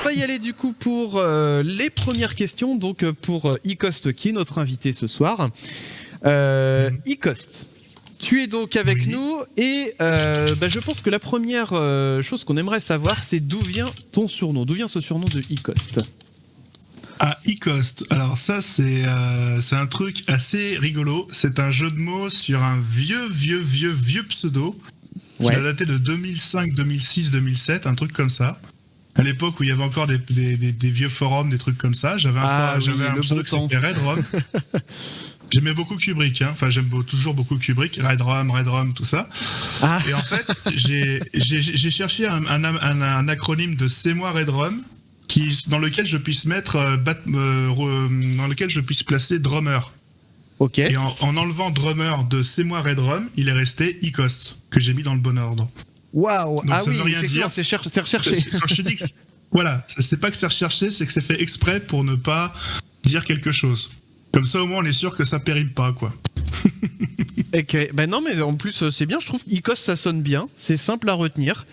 va y aller du coup pour les premières questions. Donc pour Ecost qui est notre invité ce soir. Ecost, tu es donc avec nous et je pense que la première chose qu'on aimerait savoir, c'est d'où vient ton surnom, d'où vient ce surnom de Ecost. Ah, Ecost. Alors ça, c'est un truc assez rigolo. C'est un jeu de mots sur un vieux pseudo qui a daté de 2005, 2006, 2007, un truc comme ça. À l'époque où il y avait encore des vieux forums, des trucs comme ça. J'avais un pseudo qui s'appelait Redrum. J'aimais beaucoup Kubrick, hein. Enfin j'aime toujours beaucoup Kubrick, Redrum, tout ça. Ah. Et en fait, j'ai cherché un acronyme de C'est moi Redrum, dans lequel je puisse mettre dans lequel je puisse placer drummer. Ok. Et en enlevant drummer de C'est moi Redrum, il est resté Ecost, que j'ai mis dans le bon ordre. Waouh. Ah oui, effectivement, c'est recherché. Quand je te dis que voilà, c'est pas que c'est recherché, c'est que c'est fait exprès pour ne pas dire quelque chose. Comme ça, au moins, on est sûr que ça périme pas, quoi. Ok. Ben non, mais en plus, c'est bien. Je trouve qu'Ecost, ça sonne bien. C'est simple à retenir.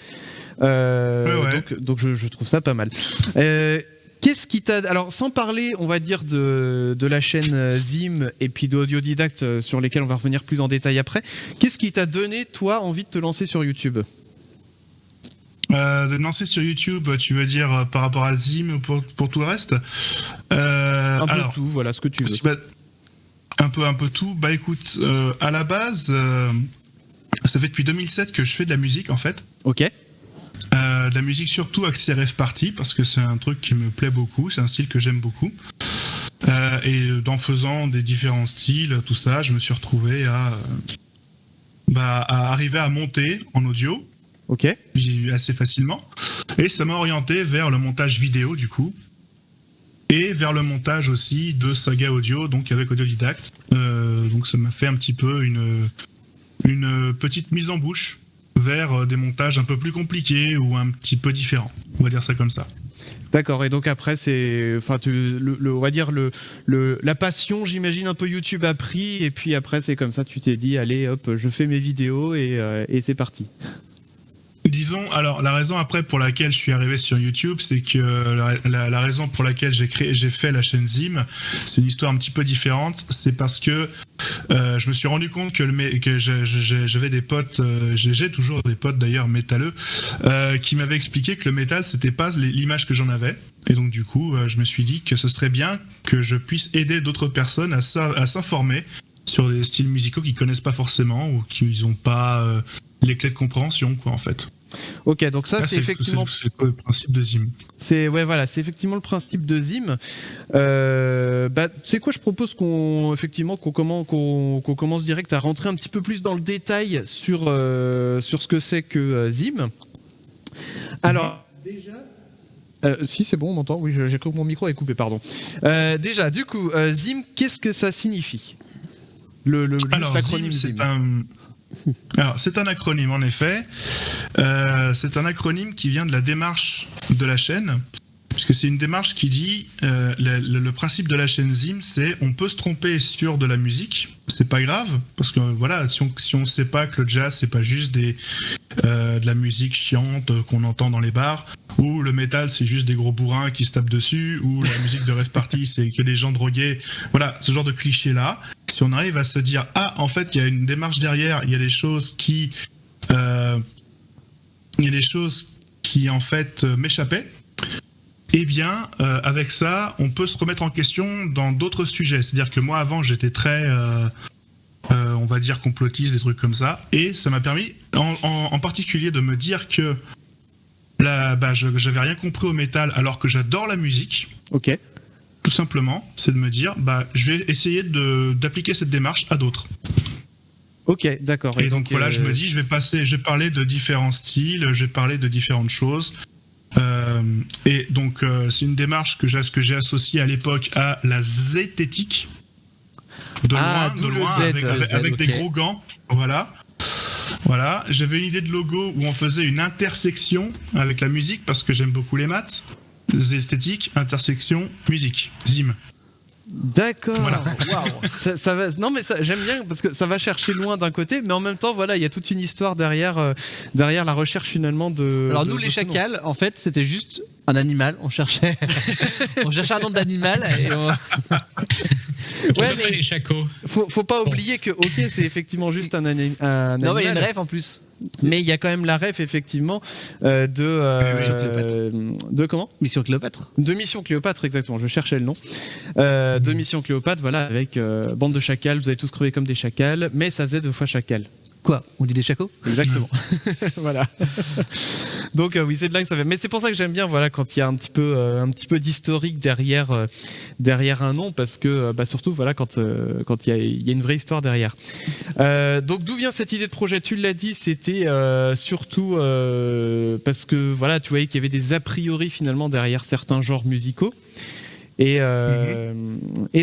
Donc je trouve ça pas mal. Qu'est-ce qui t'a... Alors, sans parler, on va dire, de la chaîne Zim et puis d'Audiodidacte sur lesquels on va revenir plus en détail après, qu'est-ce qui t'a donné, toi, envie de te lancer sur YouTube ? De lancer sur YouTube, tu veux dire par rapport à Zim ou pour tout le reste ? Un peu tout, voilà, ce que tu veux. Un peu tout. Bah écoute, à la base, ça fait depuis 2007 que je fais de la musique, en fait. Ok. De la musique surtout axée rave party, parce que c'est un truc qui me plaît beaucoup, c'est un style que j'aime beaucoup. Et en faisant des différents styles, tout ça, je me suis retrouvé à arriver à monter en audio. Ok. Assez facilement. Et ça m'a orienté vers le montage vidéo, du coup. Et vers le montage aussi de saga audio, donc avec Audiodidacte. Donc ça m'a fait un petit peu une petite mise en bouche vers des montages un peu plus compliqués ou un petit peu différents. On va dire ça comme ça. D'accord, et donc après, c'est, enfin, on va dire la passion, j'imagine, un peu YouTube a pris, et puis après, c'est comme ça, tu t'es dit, allez, hop, je fais mes vidéos et c'est parti. Disons, alors la raison après pour laquelle je suis arrivé sur YouTube, c'est que la raison pour laquelle j'ai fait la chaîne Zim, c'est une histoire un petit peu différente. C'est parce que je me suis rendu compte que j'avais des potes, j'ai toujours des potes d'ailleurs métalleux, qui m'avaient expliqué que le métal c'était pas l'image que j'en avais. Et donc du coup, je me suis dit que ce serait bien que je puisse aider d'autres personnes à s'informer sur des styles musicaux qu'ils connaissent pas forcément ou qu'ils n'ont pas les clés de compréhension, quoi, en fait. Ok, donc ça, c'est effectivement... C'est le principe de Zim. C'est effectivement le principe de Zim. Tu sais quoi, je propose qu'on commence direct à rentrer un petit peu plus dans le détail sur ce que c'est que Zim. Alors, déjà... si, c'est bon, on m'entend. Oui, j'ai cru que mon micro est coupé, pardon. Déjà, du coup, Zim, qu'est-ce que ça signifie ? Alors, Zim, c'est un acronyme, en effet. C'est un acronyme qui vient de la démarche de la chaîne, puisque c'est une démarche qui dit le principe de la chaîne Zim, c'est on peut se tromper sur de la musique, c'est pas grave, parce que voilà, si on sait pas que le jazz c'est pas juste de la musique chiante qu'on entend dans les bars, ou le métal c'est juste des gros bourrins qui se tapent dessus, ou la musique de rave party c'est que des gens drogués, voilà, ce genre de clichés là. Si on arrive à se dire en fait il y a une démarche derrière, il y a des choses qui en fait m'échappaient, eh bien avec ça on peut se remettre en question dans d'autres sujets. C'est-à-dire que moi avant j'étais très on va dire complotiste, des trucs comme ça, et ça m'a permis en particulier de me dire que j'avais rien compris au métal alors que j'adore la musique. Ok. Tout simplement, c'est de me dire, je vais essayer d'appliquer cette démarche à d'autres. Ok, d'accord. Et donc voilà, je me dis, je vais parler de différents styles, je vais parler de différentes choses. Et donc, c'est une démarche que j'ai associée à l'époque à la zététique. De loin, avec des gros gants. Voilà. J'avais une idée de logo où on faisait une intersection avec la musique parce que j'aime beaucoup les maths. Esthétique, intersection, musique, Zim. D'accord. Voilà. Waouh. Ça va. Non, mais j'aime bien parce que ça va chercher loin d'un côté, mais en même temps, voilà, il y a toute une histoire derrière la recherche finalement de. Alors de- nous, de les ce nom. chacals, en fait, c'était juste un animal. On cherchait un nom d'animal et Ouais, mais les chacos. Faut pas oublier que ok, c'est effectivement juste un animal. non, mais il y a une rêve en plus. Mais il y a quand même la ref effectivement de comment Mission Cléopâtre. De Mission Cléopâtre, exactement, je cherchais le nom. De Mission Cléopâtre, voilà, avec bande de chacals, vous avez tous crevé comme des chacals, mais ça faisait 2 fois chacal. Quoi? On dit des chacos? Exactement. Voilà. Donc oui, c'est de là que ça fait. Mais c'est pour ça que j'aime bien, voilà, quand il y a un petit peu d'historique derrière un nom, parce que surtout, voilà, quand il y a une vraie histoire derrière. Donc d'où vient cette idée de projet? Tu l'as dit, c'était surtout parce que voilà, tu voyais qu'il y avait des a priori finalement derrière certains genres musicaux. Et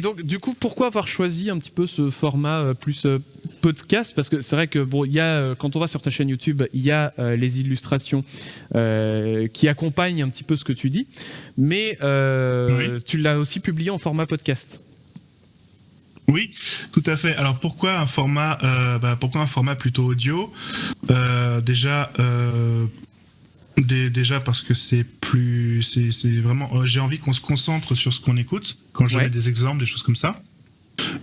donc, du coup, pourquoi avoir choisi un petit peu ce format plus podcast? Parce que c'est vrai que bon, il y a, quand on va sur ta chaîne YouTube, il y a les illustrations qui accompagnent un petit peu ce que tu dis, mais tu l'as aussi publié en format podcast. Oui, tout à fait. Alors pourquoi un format plutôt audio? Déjà parce que c'est vraiment j'ai envie qu'on se concentre sur ce qu'on écoute quand je mets des exemples, des choses comme ça.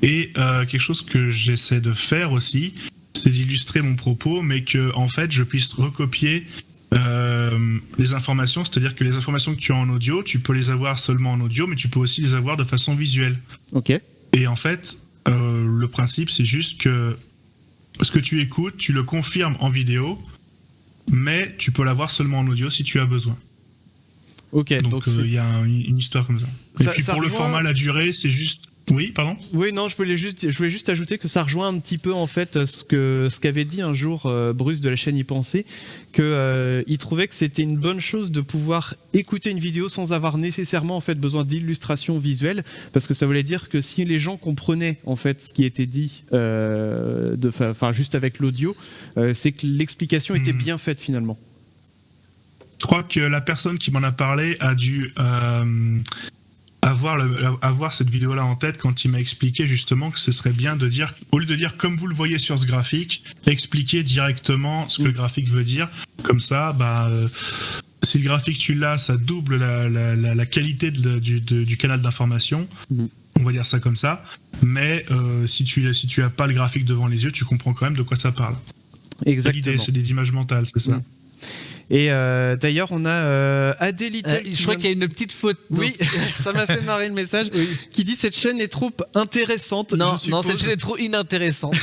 Et quelque chose que j'essaie de faire aussi, c'est d'illustrer mon propos, mais que en fait je puisse recopier les informations, c'est-à-dire que les informations que tu as en audio, tu peux les avoir seulement en audio, mais tu peux aussi les avoir de façon visuelle. Ok. Et en fait, le principe, c'est juste que ce que tu écoutes, tu le confirmes en vidéo, mais tu peux l'avoir seulement en audio si tu as besoin. Ok. Donc il y a une histoire comme ça. Et puis pour le format, la durée, c'est juste... Oui, pardon. Oui, non, je voulais juste ajouter que ça rejoint un petit peu en fait ce qu'avait dit un jour Bruce de la chaîne Y Penser, que il trouvait que c'était une bonne chose de pouvoir écouter une vidéo sans avoir nécessairement en fait besoin d'illustration visuelle, parce que ça voulait dire que si les gens comprenaient en fait ce qui était dit, juste avec l'audio, c'est que l'explication était bien faite finalement. Je crois que la personne qui m'en a parlé a dû avoir cette vidéo-là en tête quand il m'a expliqué justement que ce serait bien de dire, au lieu de dire comme vous le voyez sur ce graphique, expliquer directement ce que le graphique veut dire. Comme ça, si le graphique tu l'as, ça double la qualité du canal d'information. On va dire ça comme ça. Mais si tu as pas le graphique devant les yeux, tu comprends quand même de quoi ça parle. Exactement. L'idée, c'est des images mentales, c'est ça. Et d'ailleurs, on a Adé Little. Je crois qu'il y a une petite faute. Oui, ça m'a fait marrer le message. Oui. Qui dit cette chaîne est trop intéressante. Non, cette chaîne est trop inintéressante.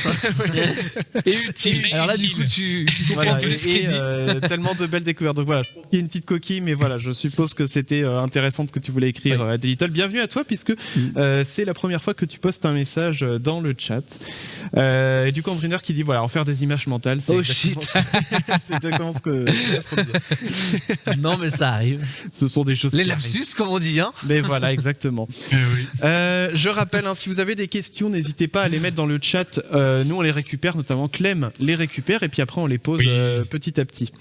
Et utile. Alors là, du coup, tu comprends plus ce qu'il dit. Tellement de belles découvertes. Donc voilà, je pense qu'il y a une petite coquille, mais voilà, je suppose que c'était intéressant que tu voulais écrire, Adé Little. Bienvenue à toi, puisque c'est la première fois que tu postes un message dans le chat. Et du coup, Brunner qui dit voilà, en faire des images mentales. C'est exactement ce que. Non, mais ça arrive. Ce sont des choses. Les lapsus, comme on dit, hein. Mais voilà, exactement. Oui. Je rappelle, si vous avez des questions, n'hésitez pas à les mettre dans le chat. Nous, on les récupère, notamment Clem les récupère, et puis après, on les pose petit à petit.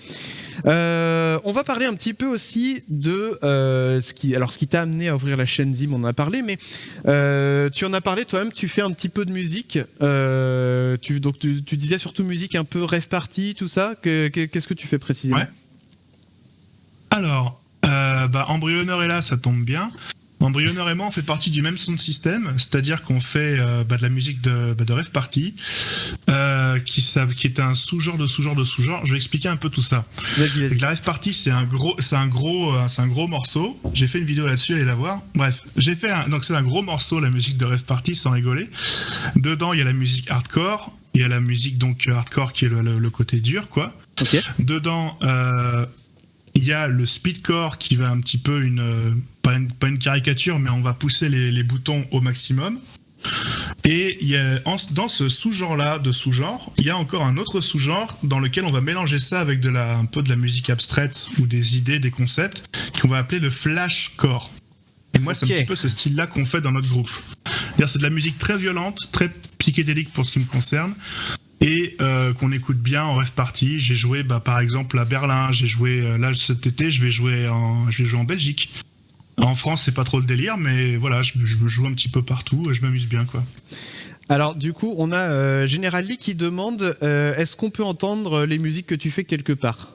On va parler un petit peu aussi de ce qui t'a amené à ouvrir la chaîne Zim, on en a parlé, mais tu en as parlé toi-même, tu fais un petit peu de musique. Tu disais surtout musique un peu rave party, tout ça. Qu'est-ce que tu fais précisément? Alors, Embryonneur est là, ça tombe bien. Embryonneur et moi, on fait partie du même son système, c'est-à-dire qu'on fait de la musique de rave party, qui est un sous-genre de sous-genre de sous-genre. Je vais expliquer un peu tout ça. Vas-y. La rave party, c'est un gros morceau. J'ai fait une vidéo là-dessus, allez la voir. Bref, donc c'est un gros morceau, la musique de rave party, sans rigoler. Dedans, il y a la musique hardcore, il y a la musique donc hardcore qui est le côté dur, quoi. Okay. Dedans, il y a le speedcore qui va un petit peu pas une caricature, mais on va pousser les boutons au maximum. Et dans ce sous-genre-là de sous-genre, il y a encore un autre sous-genre dans lequel on va mélanger ça avec un peu de la musique abstraite ou des idées, des concepts, qu'on va appeler le flashcore. Et moi, c'est un petit peu ce style-là qu'on fait dans notre groupe. C'est de la musique très violente, très psychédélique pour ce qui me concerne, et qu'on écoute bien en rave party. J'ai joué par exemple à Berlin, j'ai joué là cet été, je vais jouer en Belgique. En France, c'est pas trop le délire, mais voilà, je me joue un petit peu partout et je m'amuse bien, quoi. Alors du coup, on a Général Lee qui demande est-ce qu'on peut entendre les musiques que tu fais quelque part ?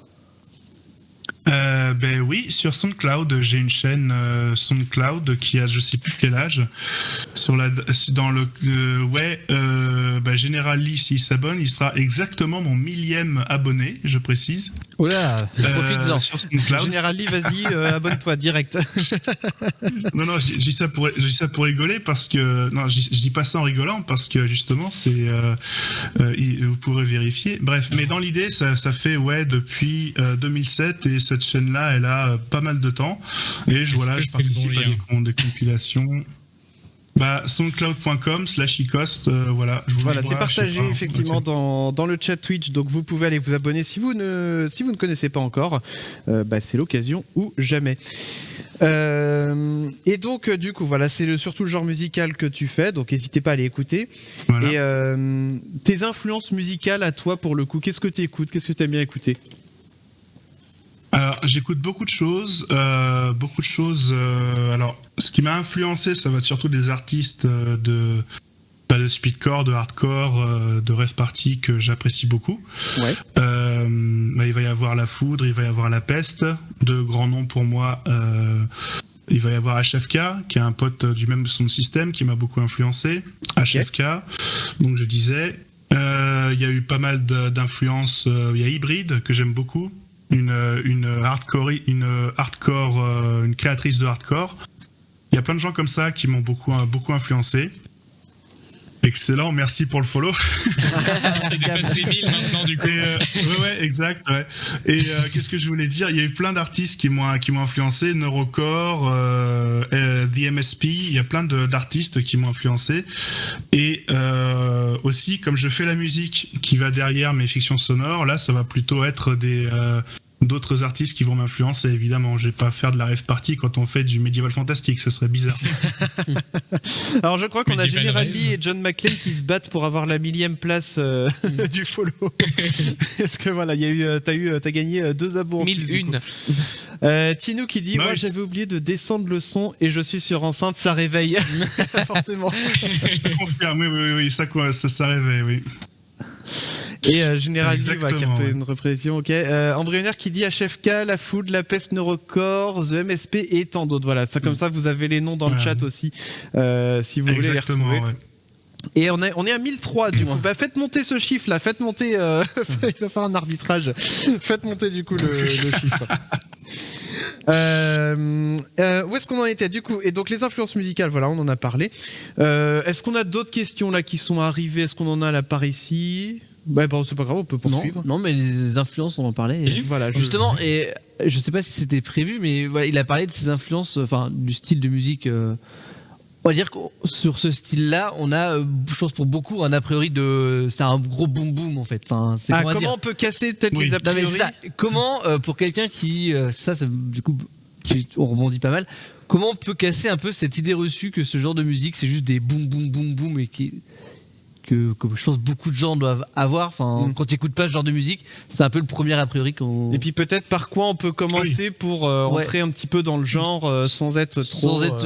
Ben oui, sur SoundCloud, j'ai une chaîne SoundCloud qui a je sais plus quel âge. Général Lee, s'il s'abonne, il sera exactement mon 1000e abonné, je précise. Oh là, profites-en. Sur SoundCloud. Général Lee, vas-y, abonne-toi direct. Non, je dis ça pour rigoler parce que non, je dis pas ça en rigolant parce que justement vous pourrez vérifier. Bref, mais dans l'idée, ça fait depuis 2007 et cette chaîne-là, elle a pas mal de temps et je participe à des compilations. Soundcloud.com/icost, voilà. C'est partagé effectivement dans le chat Twitch, donc vous pouvez aller vous abonner si vous ne connaissez pas encore. C'est l'occasion ou jamais. Et donc du coup voilà, c'est surtout le genre musical que tu fais, donc n'hésitez pas à aller écouter. Voilà. Et tes influences musicales à toi pour le coup, qu'est-ce que tu écoutes, qu'est-ce que tu aimes bien écouter? Alors, j'écoute beaucoup de choses. Alors, ce qui m'a influencé, ça va être surtout des artistes de speedcore, de hardcore, de rave party que j'apprécie beaucoup. Ouais. Il va y avoir La Foudre, il va y avoir La Peste, de grands noms pour moi. Il va y avoir HFK, qui est un pote du même son système, qui m'a beaucoup influencé. HFK, donc je disais. Il y a eu pas mal d'influences. Il y a Hybrid, que j'aime beaucoup. Une créatrice de hardcore. Il y a plein de gens comme ça qui m'ont beaucoup influencé. Excellent, merci pour le follow. Ça dépasse les 1000 maintenant du coup. Ouais, exact. Ouais. Et qu'est-ce que je voulais dire ? Il y a eu plein d'artistes qui m'ont influencé, Neurocore, The MSP. Il y a plein d'artistes qui m'ont influencé. Et aussi, comme je fais la musique qui va derrière mes fictions sonores, là, ça va plutôt être d'autres artistes qui vont m'influencer, évidemment. Je vais pas faire de la rave party quand on fait du médiéval fantastique, ce serait bizarre. Alors je crois qu'on a Général Lee et John McClane qui se battent pour avoir la 1000e place du follow. Est-ce que voilà, t'as gagné 2 abos en 1001. Tinou qui dit moi j'avais oublié de descendre le son et je suis sur enceinte, ça réveille. Forcément. Je te confirme, oui, ça réveille, oui. Et Général Lee qui a fait une représentation, ok. Embryonnaire qui dit HFK, La Foudre, La Peste, Neurocore, The MSP et tant d'autres. Voilà, ça comme ça vous avez les noms dans le chat aussi, si vous voulez les retrouver. Ouais. Et on est à 1003 du coup. Faites monter ce chiffre là, faites monter. Il va faire un arbitrage. Faites monter du coup le chiffre. Où est-ce qu'on en était du coup? Et donc les influences musicales, voilà, on en a parlé. Est-ce qu'on a d'autres questions là qui sont arrivées? Est-ce qu'on en a là par ici? C'est pas grave, on peut poursuivre. Non, mais les influences, on en parlait. Et voilà, justement, et je sais pas si c'était prévu, mais voilà, il a parlé de ses influences, du style de musique. On va dire que sur ce style-là, on a, je pense pour beaucoup, un a priori c'est un gros boom boom en fait. Comment on peut casser peut-être les a priori? Comment, pour quelqu'un qui, du coup, on rebondit pas mal. Comment on peut casser un peu cette idée reçue que ce genre de musique, c'est juste des boum boum boum boum et que je pense beaucoup de gens doivent avoir. Quand tu n'écoutes pas ce genre de musique, c'est un peu le premier a priori qu'on... Et puis peut-être par quoi on peut commencer pour entrer un petit peu dans le genre sans être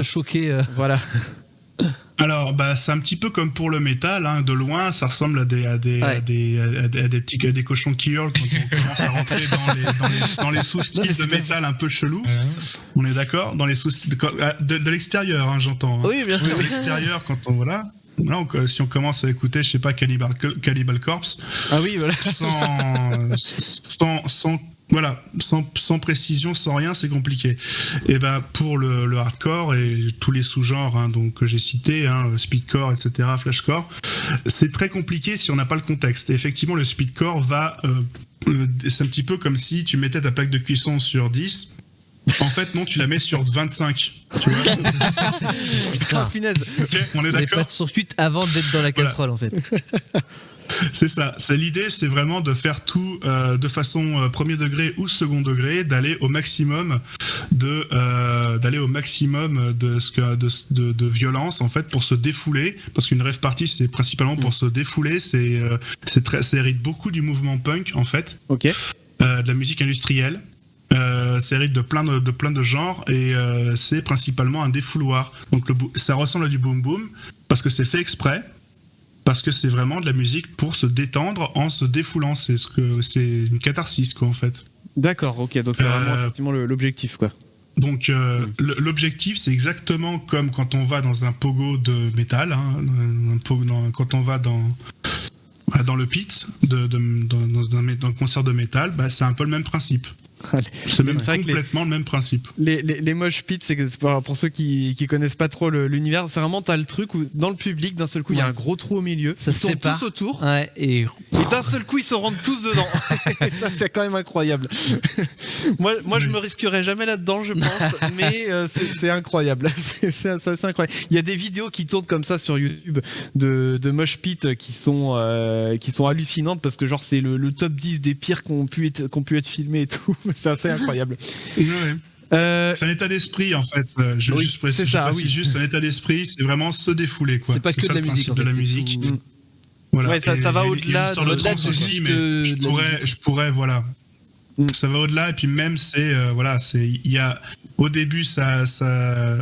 choqué. Voilà. Alors, c'est un petit peu comme pour le métal, hein. De loin, ça ressemble à des cochons qui hurlent quand on commence à rentrer dans les sous-styles de métal un peu chelou. On est d'accord ? Dans les sous-styles de l'extérieur, hein, j'entends. Hein. Oui, bien sûr. De l'extérieur, quand on voilà. Donc, si on commence à écouter, je sais pas, Cannibal Corpse. Ah oui, voilà. sans précision, sans rien, c'est compliqué. Et pour le hardcore et tous les sous-genres, hein, donc que j'ai cités, hein, speedcore, etc., flashcore, c'est très compliqué si on n'a pas le contexte. Et effectivement, le speedcore c'est un petit peu comme si tu mettais ta plaque de cuisson sur 10. En fait, non, tu la mets sur 25. Tu vois, punaise. Okay, on est d'accord. Les pâtes sur cuite avant d'être dans la casserole, en fait. C'est ça. L'idée, c'est vraiment de faire tout de façon premier degré ou second degré, d'aller au maximum de violence en fait pour se défouler. Parce qu'une rave party, c'est principalement pour se défouler. Ça hérite beaucoup du mouvement punk en fait. Ok. De la musique industrielle. C'est hérité de plein de genres et c'est principalement un défouloir. Donc ça ressemble à du boom boom parce que c'est fait exprès, parce que c'est vraiment de la musique pour se détendre en se défoulant. C'est une catharsis quoi en fait. D'accord, ok, donc c'est vraiment effectivement l'objectif quoi. Donc l'objectif c'est exactement comme quand on va dans un pogo de métal, hein, quand on va dans le pit dans un concert de métal, bah, c'est un peu le même principe. C'est même complètement le même principe. Les mosh pits, c'est pour ceux qui connaissent pas trop l'univers, c'est vraiment t'as le truc où dans le public d'un seul coup il y a un gros trou au milieu, ça ils tournent tous autour, et d'un seul coup ils se rendent tous dedans. Et ça c'est quand même incroyable. moi je me risquerais jamais là-dedans je pense, mais c'est incroyable. C'est incroyable. Il y a des vidéos qui tournent comme ça sur YouTube de mosh pits qui sont hallucinantes parce que genre c'est le top 10 des pires qui ont pu être filmés et tout. C'est assez incroyable. Ouais. C'est un état d'esprit en fait. C'est un état d'esprit. C'est vraiment se défouler quoi. C'est pas que de la musique. De la musique. Tout... Voilà. Ouais, ça va au-delà de trance aussi, mais je pourrais voilà. Ça va au-delà et puis même il y a au début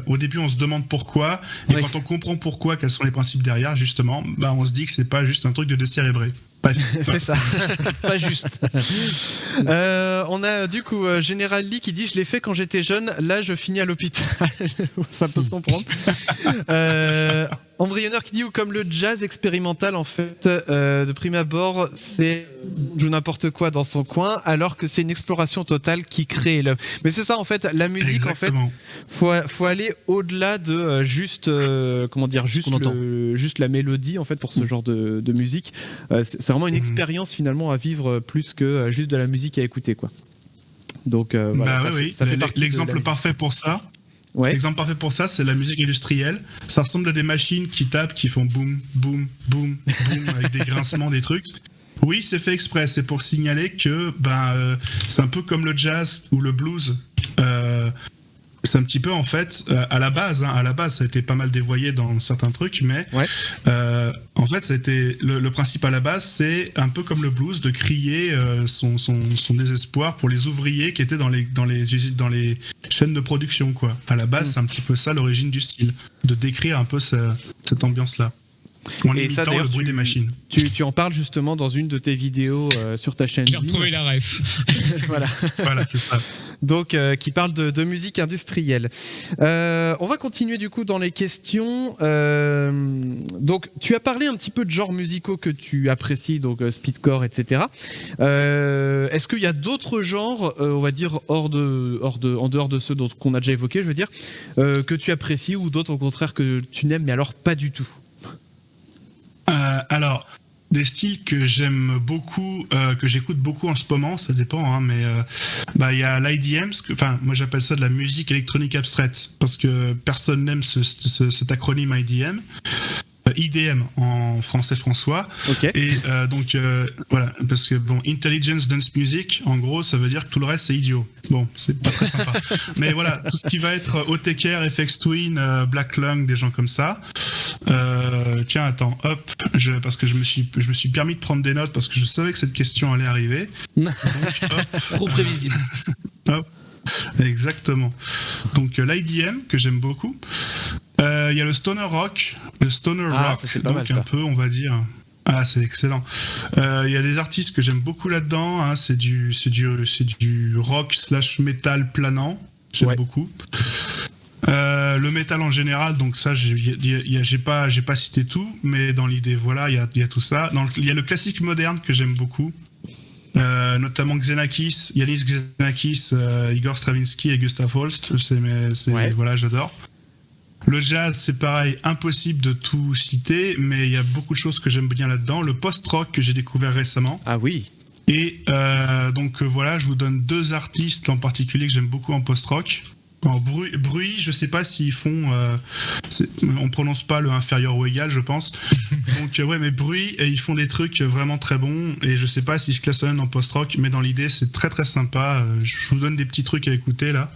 au début on se demande pourquoi et quand on comprend pourquoi, quels sont les principes derrière justement, bah on se dit que c'est pas juste un truc de décérébré. C'est ça. Pas juste. On a du coup Général Lee qui dit je l'ai fait quand j'étais jeune, là je finis à l'hôpital. Ça peut se comprendre. Embryonneur qui dit ou comme le jazz expérimental en fait de prime abord c'est joue n'importe quoi dans son coin alors que c'est une exploration totale qui crée l'œuvre. Mais c'est ça en fait la musique. Exactement. En fait faut aller au-delà de juste la mélodie en fait pour ce genre de musique. C'est vraiment une expérience finalement à vivre plus que juste de la musique à écouter quoi. Donc voilà, ça fait partie l'exemple parfait pour ça. Ouais. L'exemple parfait pour ça, c'est la musique industrielle. Ça ressemble à des machines qui tapent, qui font boum, boum, boum, boum, avec des grincements, des trucs. Oui, c'est fait exprès. C'est pour signaler que c'est un peu comme le jazz ou le blues. C'est un petit peu en fait à la base ça a été pas mal dévoyé dans certains trucs, mais en fait ça a été le principe à la base, c'est un peu comme le blues de crier son désespoir pour les ouvriers qui étaient dans les usines, dans les chaînes de production quoi. À la base c'est un petit peu ça l'origine du style, de décrire un peu cette ambiance là. En imitant le bruit des machines. Tu en parles justement dans une de tes vidéos sur ta chaîne. J'ai retrouvé la ref. Voilà, c'est ça. Donc, qui parle de musique industrielle. On va continuer du coup dans les questions. Donc, tu as parlé un petit peu de genres musicaux que tu apprécies, donc speedcore, etc. Est-ce qu'il y a d'autres genres, on va dire en dehors de ceux qu'on a déjà évoqués, je veux dire, que tu apprécies ou d'autres au contraire que tu n'aimes, mais alors pas du tout? Alors, des styles que j'aime beaucoup, que j'écoute beaucoup en ce moment, ça dépend, hein, mais il y a l'IDM, moi j'appelle ça de la musique électronique abstraite, parce que personne n'aime cet acronyme IDM. IDM en français François. Okay. Et donc voilà, parce que Intelligence Dance Music, en gros, ça veut dire que tout le reste c'est idiot. Bon, c'est pas très sympa. Mais voilà, tout ce qui va être OTKR, FX Twin, Black Lung, des gens comme ça. Tiens, attends, hop, parce que je me suis permis de prendre des notes parce que je savais que cette question allait arriver. Donc, hop. Trop prévisible. Hop. Exactement. Donc l'IDM que j'aime beaucoup. Il y a le stoner rock, c'est pas donc mal, un peu, on va dire. Ah, c'est excellent. Il y a des artistes que j'aime beaucoup là-dedans. Hein, c'est du rock / métal planant. J'aime beaucoup. Le métal en général, donc ça, j'ai pas cité tout, mais dans l'idée, voilà, il y a tout ça. Il y a le classique moderne que j'aime beaucoup. Notamment Yanis Xenakis, Igor Stravinsky et Gustav Holst. Voilà, j'adore. Le jazz, c'est pareil, impossible de tout citer, mais il y a beaucoup de choses que j'aime bien là-dedans. Le post-rock que j'ai découvert récemment. Ah oui. Et donc voilà, je vous donne 2 artistes en particulier que j'aime beaucoup en post-rock. En bruit, je sais pas s'ils font... on prononce pas le inférieur ou égal, je pense. Donc mais bruit, et ils font des trucs vraiment très bons, et je sais pas s'ils se classent en post-rock, mais dans l'idée, c'est très très sympa. Je vous donne des petits trucs à écouter là.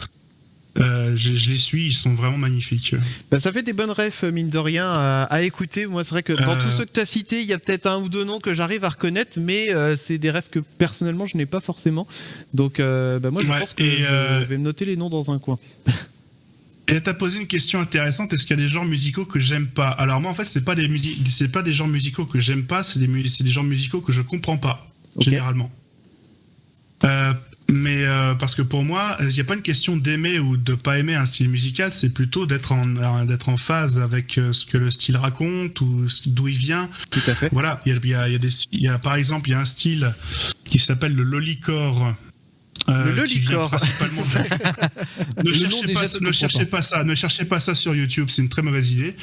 Je les suis, ils sont vraiment magnifiques. Bah, ça fait des bonnes refs, mine de rien, à écouter. Moi, c'est vrai que dans tous ceux que tu as cités, il y a peut-être un ou deux noms que j'arrive à reconnaître, mais c'est des refs que personnellement je n'ai pas forcément. Donc, moi, je pense que je vais me noter les noms dans un coin. Et t'as posé une question intéressante, est-ce qu'il y a des genres musicaux que j'aime pas? Alors moi en fait c'est pas des genres musicaux que j'aime pas, c'est des genres musicaux que je comprends pas, généralement. Mais parce que pour moi, il n'y a pas une question d'aimer ou de pas aimer un style musical, c'est plutôt d'être en phase avec ce que le style raconte ou d'où il vient. Tout à fait. Voilà, par exemple, il y a un style qui s'appelle le lollicore. Le lollicore. Principalement ne cherchez pas ça sur YouTube, c'est une très mauvaise idée.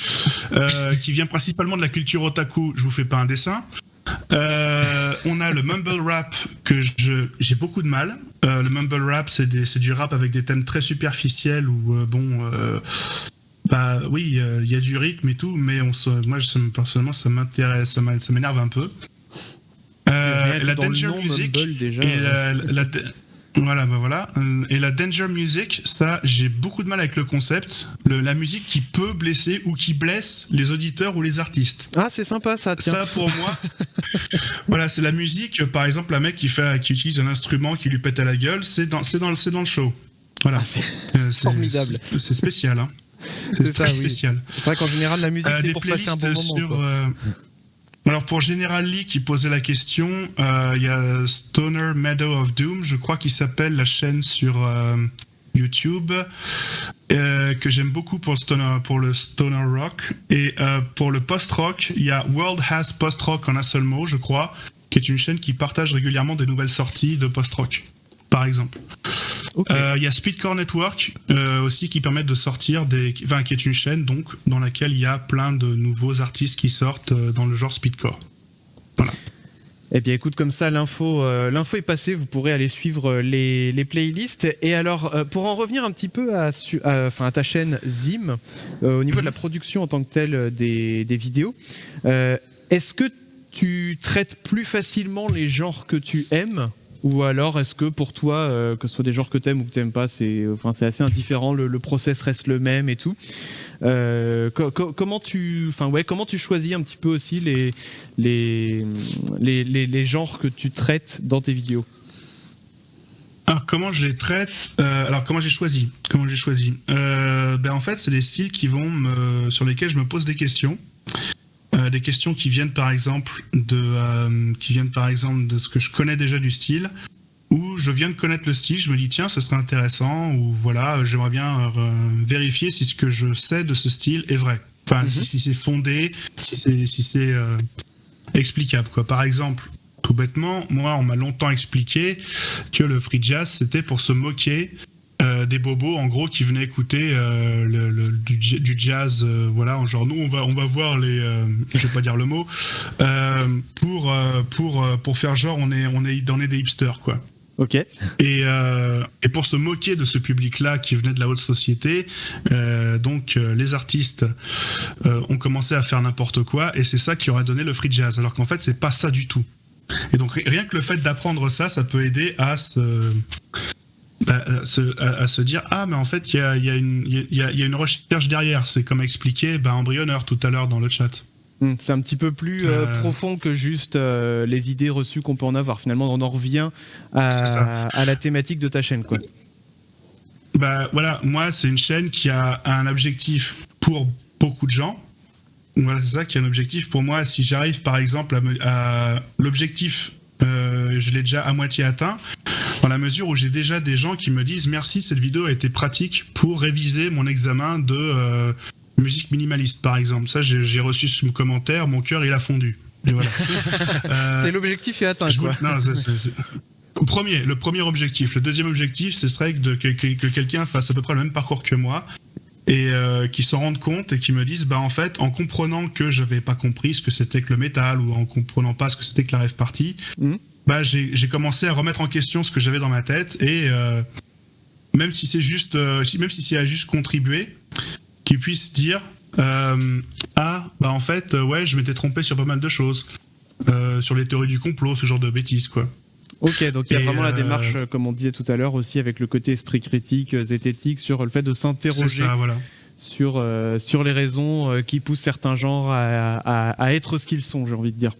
Qui vient principalement de la culture otaku. Je vous fais pas un dessin. On a le mumble rap que j'ai beaucoup de mal. Le mumble rap, c'est du rap avec des thèmes très superficiels où oui, il y a du rythme et tout, mais personnellement ça m'intéresse, ça m'énerve un peu. La danger music Voilà. Et la danger music, ça, j'ai beaucoup de mal avec le concept. La musique qui peut blesser ou qui blesse les auditeurs ou les artistes. Ah, c'est sympa ça, tiens. Ça, pour moi, voilà, c'est la musique. Par exemple, un mec qui utilise un instrument qui lui pète à la gueule, c'est dans le show. Voilà. Ah, c'est formidable. C'est spécial, hein. C'est très spécial. C'est vrai qu'en général, la musique, c'est pour passer un bon moment. Alors pour General Lee qui posait la question, il y a Stoner Meadow of Doom, je crois qu'il s'appelle la chaîne sur YouTube, que j'aime beaucoup pour le stoner rock. Et pour le post-rock, il y a World Has Post-Rock en un seul mot, je crois, qui est une chaîne qui partage régulièrement des nouvelles sorties de post-rock, par exemple. Il y a Speedcore Network aussi qui permet de sortir qui est une chaîne donc dans laquelle il y a plein de nouveaux artistes qui sortent dans le genre speedcore. Voilà. Eh bien écoute, comme ça l'info est passée, vous pourrez aller suivre les playlists. Et alors pour en revenir un petit peu à ta chaîne Zim, au niveau de la production en tant que telle des vidéos, est-ce que tu traites plus facilement les genres que tu aimes? Ou alors, est-ce que pour toi, que ce soit des genres que t'aimes ou que t'aimes pas, c'est assez indifférent, le process reste le même et tout. Comment tu choisis un petit peu aussi les genres que tu traites dans tes vidéos? Alors comment je les traite? Comment j'ai choisi? En fait, c'est des styles sur lesquels je me pose des questions. Des questions qui viennent par exemple de ce que je connais déjà du style, ou je viens de connaître le style, je me dis tiens ça serait intéressant, ou voilà j'aimerais bien vérifier si ce que je sais de ce style est vrai, si c'est fondé, si c'est explicable quoi. Par exemple, tout bêtement, moi on m'a longtemps expliqué que le free jazz c'était pour se moquer des bobos en gros qui venaient écouter du jazz, voilà, genre nous on va voir je vais pas dire le mot, pour faire genre on est des hipsters quoi. Ok. Et pour se moquer de ce public-là qui venait de la haute société, les artistes ont commencé à faire n'importe quoi, et c'est ça qui aurait donné le free jazz, alors qu'en fait c'est pas ça du tout. Et donc rien que le fait d'apprendre ça peut aider à se dire mais en fait il y a une recherche derrière. C'est comme expliqué Embryonneur tout à l'heure dans le chat. C'est un petit peu plus profond que juste les idées reçues qu'on peut en avoir. Finalement, on en revient à la thématique de ta chaîne, quoi. Voilà, moi c'est une chaîne qui a un objectif pour beaucoup de gens. Voilà, c'est ça qui est un objectif pour moi. Si j'arrive par exemple à l'objectif, je l'ai déjà à moitié atteint, dans la mesure où j'ai déjà des gens qui me disent merci, cette vidéo a été pratique pour réviser mon examen de musique minimaliste par exemple. Ça j'ai reçu ce commentaire, mon cœur il a fondu. Et voilà. C'est l'objectif est atteint quoi. Non, le premier objectif. Le deuxième objectif, ce serait que quelqu'un fasse à peu près le même parcours que moi et qui s'en rendent compte et qui me disent en fait, en comprenant que j'avais pas compris ce que c'était que le métal ou en comprenant pas ce que c'était que la rave party, j'ai commencé à remettre en question ce que j'avais dans ma tête, et même si c'est juste même si c'est à juste contribuer, qu'ils puissent dire en fait ouais, je m'étais trompé sur pas mal de choses, sur les théories du complot, ce genre de bêtises quoi. Ok, donc il y a Et, vraiment la démarche, comme on disait tout à l'heure, aussi avec le côté esprit critique, zététique, sur le fait de C'est s'interroger ça, voilà. sur les raisons qui poussent certains genres à être ce qu'ils sont, j'ai envie de dire.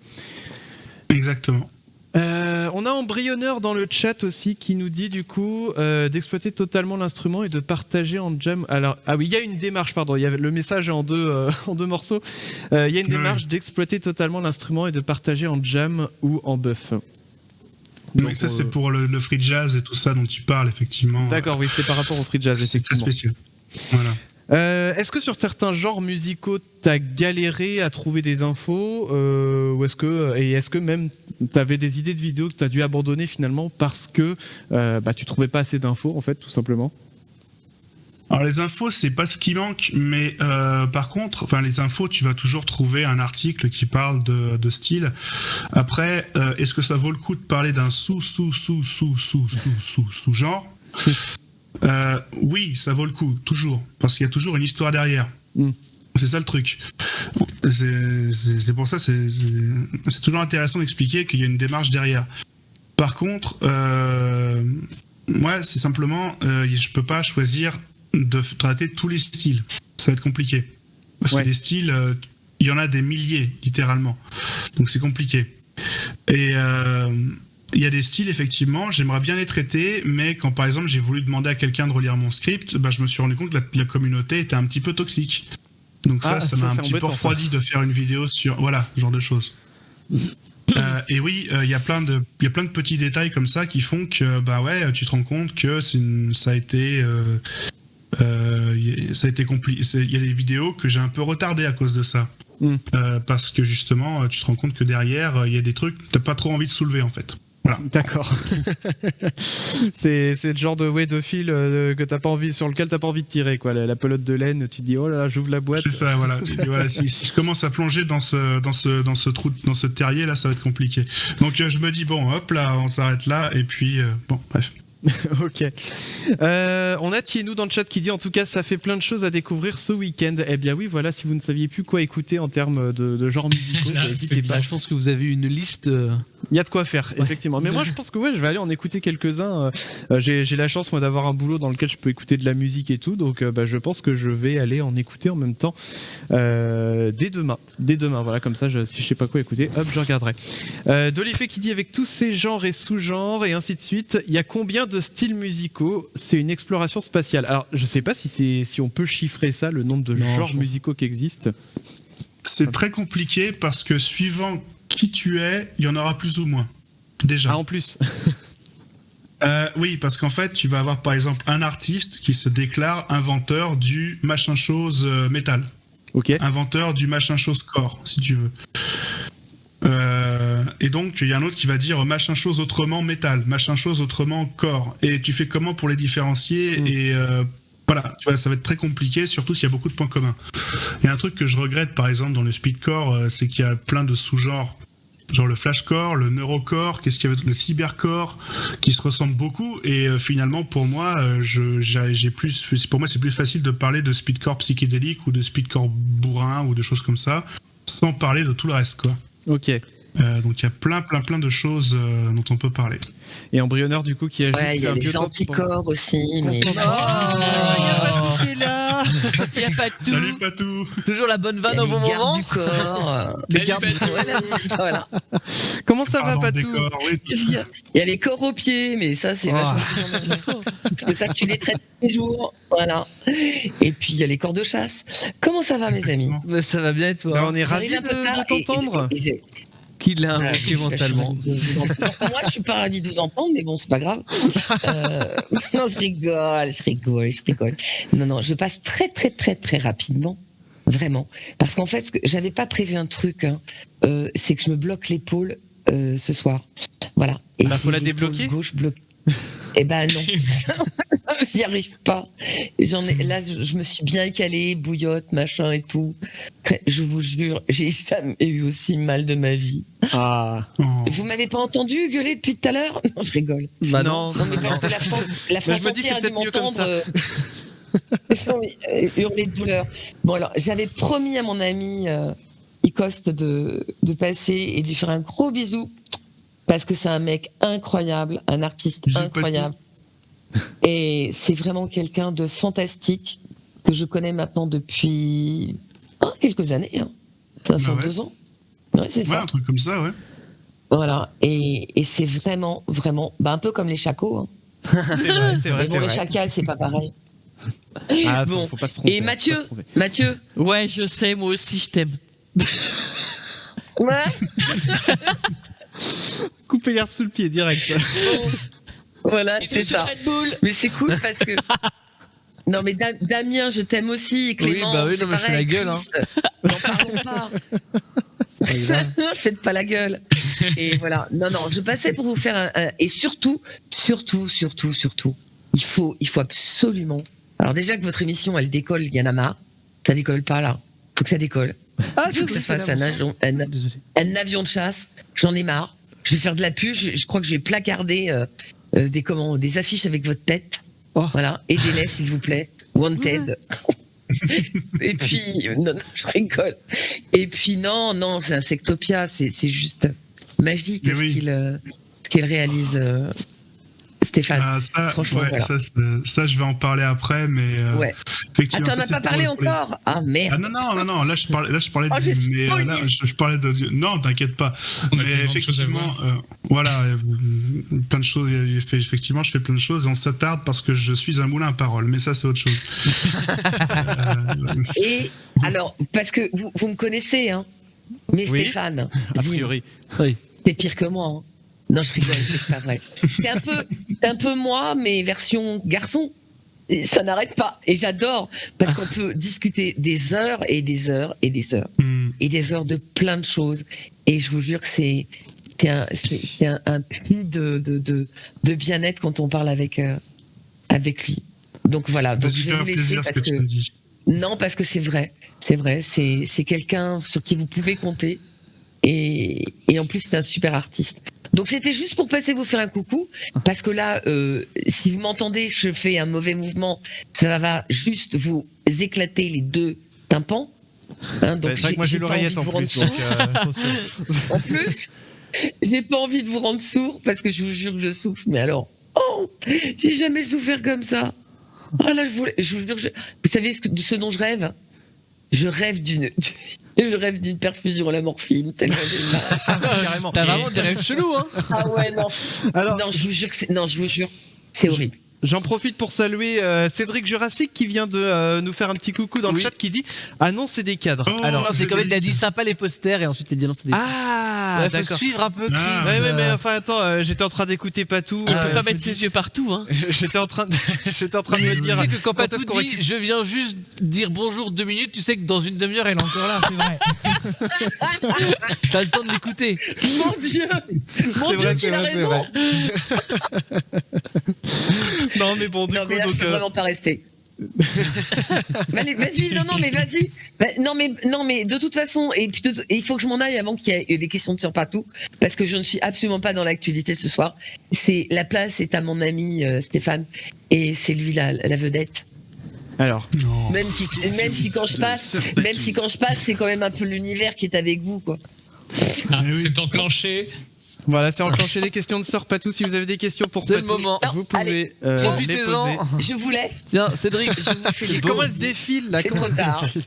Exactement. On a Embryonneur dans le chat aussi qui nous dit du coup d'exploiter totalement l'instrument et de partager en jam. Alors, ah oui, il y a une démarche, pardon, il y avait le message est en deux morceaux. Il y a une démarche d'exploiter totalement l'instrument et de partager en jam ou en buff. Donc ça, c'est pour le free jazz et tout ça dont tu parles, effectivement. D'accord, oui, c'était par rapport au free jazz, C'est très effectivement. spécial. Voilà. Est-ce que sur certains genres musicaux, t'as galéré à trouver des infos ou est-ce que même t'avais des idées de vidéos que t'as dû abandonner finalement parce que tu trouvais pas assez d'infos en fait, tout simplement? Alors les infos, c'est pas ce qui manque, mais par contre, les infos, tu vas toujours trouver un article qui parle de style. Après, est-ce que ça vaut le coup de parler d'un sous-genre? Oui, ça vaut le coup, toujours, parce qu'il y a toujours une histoire derrière. C'est ça le truc. C'est pour ça, c'est toujours intéressant d'expliquer qu'il y a une démarche derrière. Par contre, moi, c'est simplement, je peux pas choisir de traiter tous les styles. Ça va être compliqué. Parce que les styles, il y en a des milliers, littéralement. Donc c'est compliqué. Et il y a des styles, effectivement, j'aimerais bien les traiter, mais quand par exemple j'ai voulu demander à quelqu'un de relire mon script, je me suis rendu compte que la communauté était un petit peu toxique. Donc ça m'a un petit peu refroidi de faire une vidéo sur... Voilà, ce genre de choses. Et oui, il y a plein de petits détails comme ça qui font que, tu te rends compte que ça a été compliqué. Il y a des vidéos que j'ai un peu retardées à cause de ça. Parce que justement, tu te rends compte que derrière, il y a des trucs que t'as pas trop envie de soulever en fait. Voilà. D'accord. c'est le genre de fil que t'as pas envie, sur lequel t'as pas envie de tirer, quoi. La pelote de laine, tu te dis oh là là, j'ouvre la boîte. C'est ça, voilà. Si je commence à plonger dans ce trou, dans ce terrier là, ça va être compliqué. Donc je me dis bon, hop là, on s'arrête là et puis bref. Ok. On a Thienou dans le chat qui dit en tout cas ça fait plein de choses à découvrir ce week-end. Eh bien oui, voilà, si vous ne saviez plus quoi écouter en termes de genres musicaux, n'hésitez pas. Je pense que vous avez une liste. Il y a de quoi faire, effectivement. Mais moi je pense que je vais aller en écouter quelques-uns. J'ai la chance moi d'avoir un boulot dans lequel je peux écouter de la musique et tout, donc je pense que je vais aller en écouter en même temps dès demain. Voilà, comme ça, si je sais pas quoi écouter, hop, je regarderai. Dolifé qui dit avec tous ces genres et sous-genres et ainsi de suite, il y a combien de styles musicaux? C'est une exploration spatiale. Alors, je sais pas si on peut chiffrer ça, le nombre de genres musicaux qui existent. C'est très compliqué parce que suivant qui tu es, il y en aura plus ou moins. Déjà. Ah, en plus. Oui, parce qu'en fait, tu vas avoir par exemple un artiste qui se déclare inventeur du machin chose métal. Ok. Inventeur du machin chose corps, si tu veux. Et donc, il y a un autre qui va dire machin chose autrement métal, machin chose autrement corps. Et tu fais comment pour les différencier? Et voilà, tu vois, ça va être très compliqué, surtout s'il y a beaucoup de points communs. Il y a un truc que je regrette, par exemple, dans le speedcore, c'est qu'il y a plein de sous-genres. Genre le flashcore, le neurocore, qu'est-ce qu'il y avait, le cybercore, qui se ressemblent beaucoup. Et finalement, pour moi, pour moi, c'est plus facile de parler de speedcore psychédélique ou de speedcore bourrin ou de choses comme ça, sans parler de tout le reste, quoi. Ok. Donc il y a plein de choses dont on peut parler. Et Embryonneur du coup qui ajoute il y a les anticorps aussi. Mais... il y a Patou qui est là. Il y a pas tout. Salut Patou. Toujours la bonne vanne au bon moment. Du corps. Les gardes du corps. Voilà. Comment ça va Patou? Il y a les corps aux pieds, mais ça c'est vachement parce que ça tu les traites tous les jours. Voilà. Et puis il y a les corps de chasse. Comment ça va mes amis? Ça va bien et toi? On est ravis de t'entendre. Qui l'a inventé mentalement. Moi, je suis pas ravie de vous entendre, mais bon, c'est pas grave. Non, je rigole. Non, je passe très rapidement, vraiment, parce qu'en fait, j'avais pas prévu un truc. C'est que je me bloque l'épaule ce soir. Voilà. Et faut la débloquer. Gauche bloquée. Eh ben non, j'y arrive pas. Là, je me suis bien calée, bouillotte, machin et tout. Je vous jure, j'ai jamais eu aussi mal de ma vie. Ah. Vous m'avez pas entendu gueuler depuis tout à l'heure? Non, je rigole. Bah non. Non mais parce que la France entière a dû m'entendre hurler de douleur. Bon alors, j'avais promis à mon ami Icoste de passer et de lui faire un gros bisou. parce que c'est un mec incroyable, un artiste J'ai pas incroyable. Et c'est vraiment quelqu'un de fantastique que je connais maintenant depuis quelques années. Hein. Ça va faire 2 ans. Ouais, c'est Ouais, ça. un truc comme ça, ouais. Voilà. Et c'est vraiment, vraiment, un peu comme les chacos. Hein. C'est vrai, Mais bon, les chacals, c'est pas pareil. Ah, Bon. faut pas se tromper. Et faut Mathieu, pas se tromper. Mathieu. Ouais, je sais, moi aussi, je t'aime. Ouais. Couper l'herbe sous le pied direct. Voilà, Et c'est sur ça. Red Bull. Mais c'est cool parce que. Non, mais Damien, je t'aime aussi. Et Clément, bah oui, c'est non, mais je fais pareil, la gueule, Chris, n'en parlons pas. Faites pas la gueule. Et voilà. Non, je passais pour vous faire et surtout, il faut absolument. Alors déjà que votre émission, elle décolle, il y en a marre. Ça décolle pas là. Faut que ça décolle. Il faut que ça se fasse un avion de chasse. J'en ai marre. Je vais faire de la pub. Je crois que je vais placarder des affiches avec votre tête. Oh. Voilà. Aidez-les, s'il vous plaît. Wanted. Et puis, non, je rigole. Et puis, non, c'est un Sectopia. C'est juste magique Mais ce oui. qu'il réalise, Stéphane. Ah, ça, Franchement, ouais, voilà. ça, je vais en parler après, mais Ouais. effectivement. Attends, on ça, n'a pas c'est parlé pour les- encore. Ah merde. Ah non, là je parlais Oh, de j'ai Zim, mais spoilé. là je parlais de. Non, t'inquiète pas. On a Mais tellement de choses à effectivement, voir. voilà, plein de choses. Effectivement, je fais plein de choses et on s'attarde parce que je suis un moulin à parole, mais ça c'est autre chose. Et alors, parce que vous me connaissez, hein. Mais Oui. Stéphane, A Zim, priori. Oui. c'est pire que moi. Hein. Non, je rigole, c'est pas vrai. C'est un peu moi, mais version garçon. Et ça n'arrête pas. Et j'adore, parce qu'on peut discuter des heures et des heures et des heures. Et des heures de plein de choses. Et je vous jure que c'est un puits de bien-être quand on parle avec lui. Donc voilà, Ça donc fait je vais super vous laisser plaisir ce parce que tu que... me dis. Non, parce que c'est vrai, c'est quelqu'un sur qui vous pouvez compter. Et en plus, c'est un super artiste. Donc c'était juste pour passer vous faire un coucou, parce que là, si vous m'entendez, je fais un mauvais mouvement, ça va juste vous éclater les 2 tympans. Hein, donc C'est vrai que moi j'ai pas envie l'oreillette de en vous rendre plus, donc sourd. attention. En plus, j'ai pas envie de vous rendre sourd, parce que je vous jure que je souffre. Mais alors, j'ai jamais souffert comme ça. Ah là, je vous jure, vous savez ce dont je rêve? Je rêve d'une perfusion à la morphine, tellement j'ai mal. Carrément. T'as vraiment des rêves chelous, hein. Ah ouais, non. Alors, Non, je vous jure, c'est horrible. j'en profite pour saluer Cédric Jurassic qui vient de nous faire un petit coucou dans le Oui. chat qui dit ah non c'est des cadres. Oh, Alors Non, c'est comme il a dit sympa les posters et ensuite il a dit non, c'est des. ah Ouais, faut d'accord. suivre un peu, Chris. Ah. Ouais, mais enfin attends, j'étais en train d'écouter Patou. Il peut je pas me mettre dis- ses yeux partout, hein. J'étais en train de me Tu dire. sais que quand quand Patou est-ce qu'on dit je viens juste dire bonjour 2 minutes, tu sais que dans une demi-heure elle est encore là, c'est vrai. T'as le temps de l'écouter. Mon Dieu, C'est vrai, qu'il a raison. Non mais bon du Non, coup mais là, je donc peux vraiment pas rester. Allez, vas-y, non, mais vas-y. Non, mais de toute façon, et puis et il faut que je m'en aille avant qu'il y ait des questions de sur partout, parce que je ne suis absolument pas dans l'actualité ce soir. La place est à mon ami Stéphane, et c'est lui la vedette. alors Non. Même si quand je passe, c'est quand même un peu l'univers qui est avec vous, quoi. Ah, oui. c'est enclenché. voilà c'est enclenché les questions de Sœur Patou. Si vous avez des questions pour C'est le Patou, moment. vous Non, pouvez allez, les poser. Profitez-en. Je vous laisse. Tiens, Cédric, Je vous fais des Comment elle gros se défile là C'est comment trop elle se tard. défile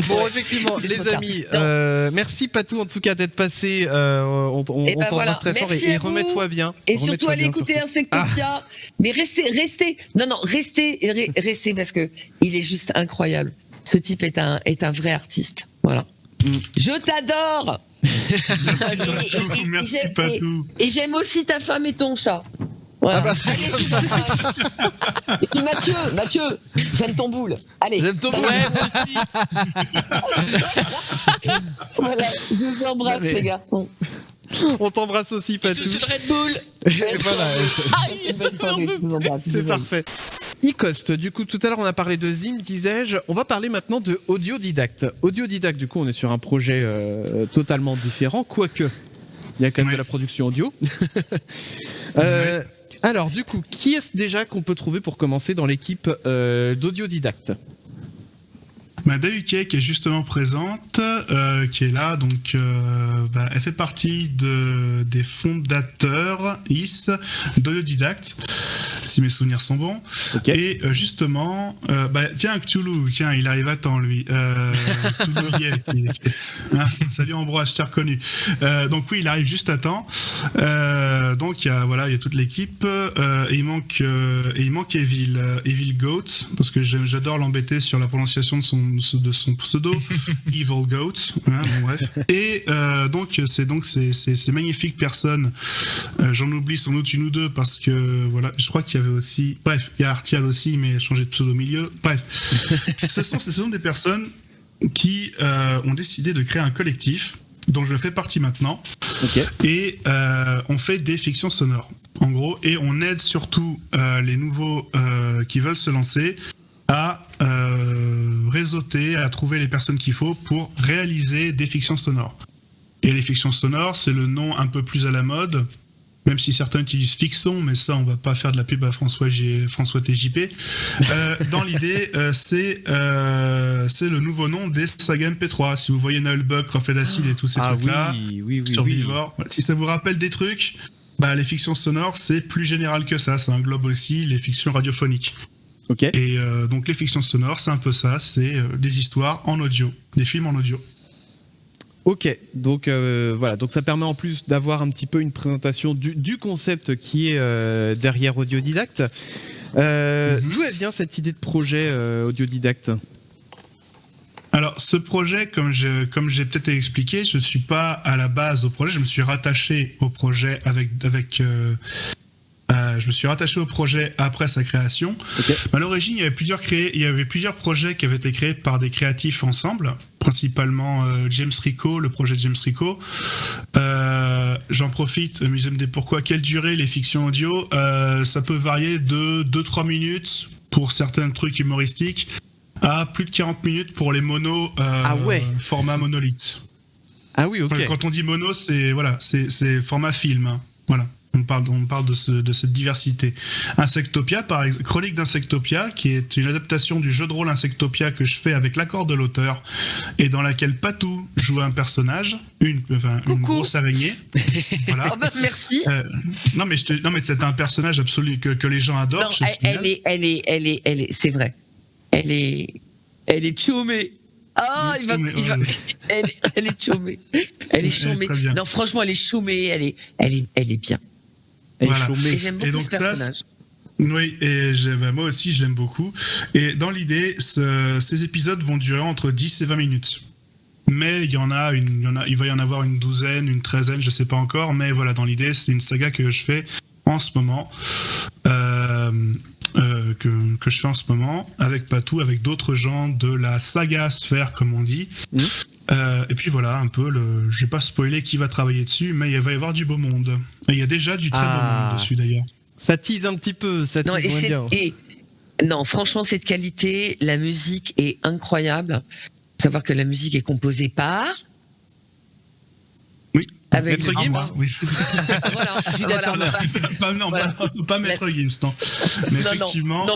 Bon, effectivement, C'est les trop tard. amis, Non. merci Patou en tout cas d'être passé. On Eh ben t'embrasse voilà. très fort Merci et à vous. remets-toi bien. Et Remets-toi surtout, allez bien, écouter surtout. Insectopia. Mais restez. Non, restez parce que il est juste incroyable. Ce type est un vrai artiste. Voilà. Je t'adore. Merci j'aime- Patou. Et j'aime aussi ta femme et ton chat. Voilà. Ah bah, Allez, je vous embrasse. Et puis Mathieu, j'aime ton boule. Allez. j'aime ton Ouais, moi aussi. Voilà, je vous embrasse Mais- les garçons. On t'embrasse aussi Patou. Je suis le Red Bull. Et voilà, Bonne soirée, je vous embrasse. c'est parfait. Icost, du coup, tout à l'heure, on a parlé de Zim, disais-je. On va parler maintenant de Audiodidacte. Audiodidacte, du coup, on est sur un projet totalement différent, quoique il y a quand même Ouais. de la production audio. Alors, du coup, qui est-ce déjà qu'on peut trouver pour commencer dans l'équipe d'Audiodidacte? Dayuke qui est justement présente, qui est là, donc elle fait partie des fondateurs d'Audiodidacte, si mes souvenirs sont bons. Okay. Et justement, tiens Cthulhu, il arrive à temps lui. Cthulhu salut Ambroise, je t'ai reconnu. Donc oui, il arrive juste à temps. Donc il y a toute l'équipe. Et il manque Evil Goat, parce que j'adore l'embêter sur la prononciation de son pseudo, Evil Goat. Bon, bref. Et donc ces magnifiques personnes. J'en oublie sans doute une ou deux parce que voilà, je crois qu'il y avait aussi. Bref, il y a Artial aussi, mais il a changé de pseudo au milieu. Bref, ce sont des personnes qui ont décidé de créer un collectif dont je fais partie maintenant. Okay. Et on fait des fictions sonores, en gros, et on aide surtout les nouveaux qui veulent se lancer à réseauter, à trouver les personnes qu'il faut pour réaliser des fictions sonores. Et les fictions sonores, c'est le nom un peu plus à la mode, même si certains utilisent fiction, mais ça, on va pas faire de la pub à François TJP. Dans l'idée, c'est le nouveau nom des sagas MP3. Si vous voyez Nullbuck, Raphaël Acid et tous ces trucs-là, Survivor, si ça vous rappelle des trucs, les fictions sonores, c'est plus général que ça. Ça englobe aussi les fictions radiophoniques. Okay. Et donc les fictions sonores, c'est un peu ça, c'est des histoires en audio, des films en audio. Ok, donc voilà, donc ça permet en plus d'avoir un petit peu une présentation du concept qui est derrière Audiodidacte. D'où elle vient cette idée de projet Audiodidacte ? Alors ce projet, comme j'ai peut-être expliqué, je ne suis pas à la base au projet, je me suis rattaché au projet je me suis rattaché au projet après sa création. Okay. À l'origine, il y avait plusieurs projets qui avaient été créés par des créatifs ensemble, principalement James Rico, le projet de James Rico. J'en profite, Muséum des Pourquoi. Quelle durée les fictions audio ? Ça peut varier de 2-3 minutes pour certains trucs humoristiques à plus de 40 minutes pour les monos format monolithe. Ah oui, ok. Quand on dit mono, c'est format film. Hein. Voilà. On parle de cette diversité. Insectopia, par exemple, Chronique d'Insectopia, qui est une adaptation du jeu de rôle Insectopia que je fais avec l'accord de l'auteur, et dans laquelle Patou joue un personnage, une grosse araignée. Voilà. Oh merci. Non mais c'est un personnage absolu que les gens adorent. Non, elle est, c'est vrai. Elle est chômée. Ah, elle est chômée. Elle est chômée. Non, franchement, elle est chômée. Elle est bien. Voilà. Et j'aime beaucoup ce personnage. Oui, et moi aussi, je l'aime beaucoup. Et dans l'idée, ces épisodes vont durer entre 10 et 20 minutes. Mais il va y en avoir une douzaine, une treizaine, je sais pas encore. Mais voilà, dans l'idée, c'est une saga que je fais en ce moment. Que je fais en ce moment avec Patou, avec d'autres gens de la saga Sphère, comme on dit. Et puis voilà, un peu, je vais pas spoiler qui va travailler dessus, mais il va y avoir du beau monde. Et il y a déjà du très beau monde dessus d'ailleurs. Ça tease un petit peu, ça tease bien. Non, franchement, c'est de qualité. La musique est incroyable. Faut savoir que la musique est composée par... Oui. Avec Maître Gims. Oui. Pas Maître Gims, non. Mais effectivement,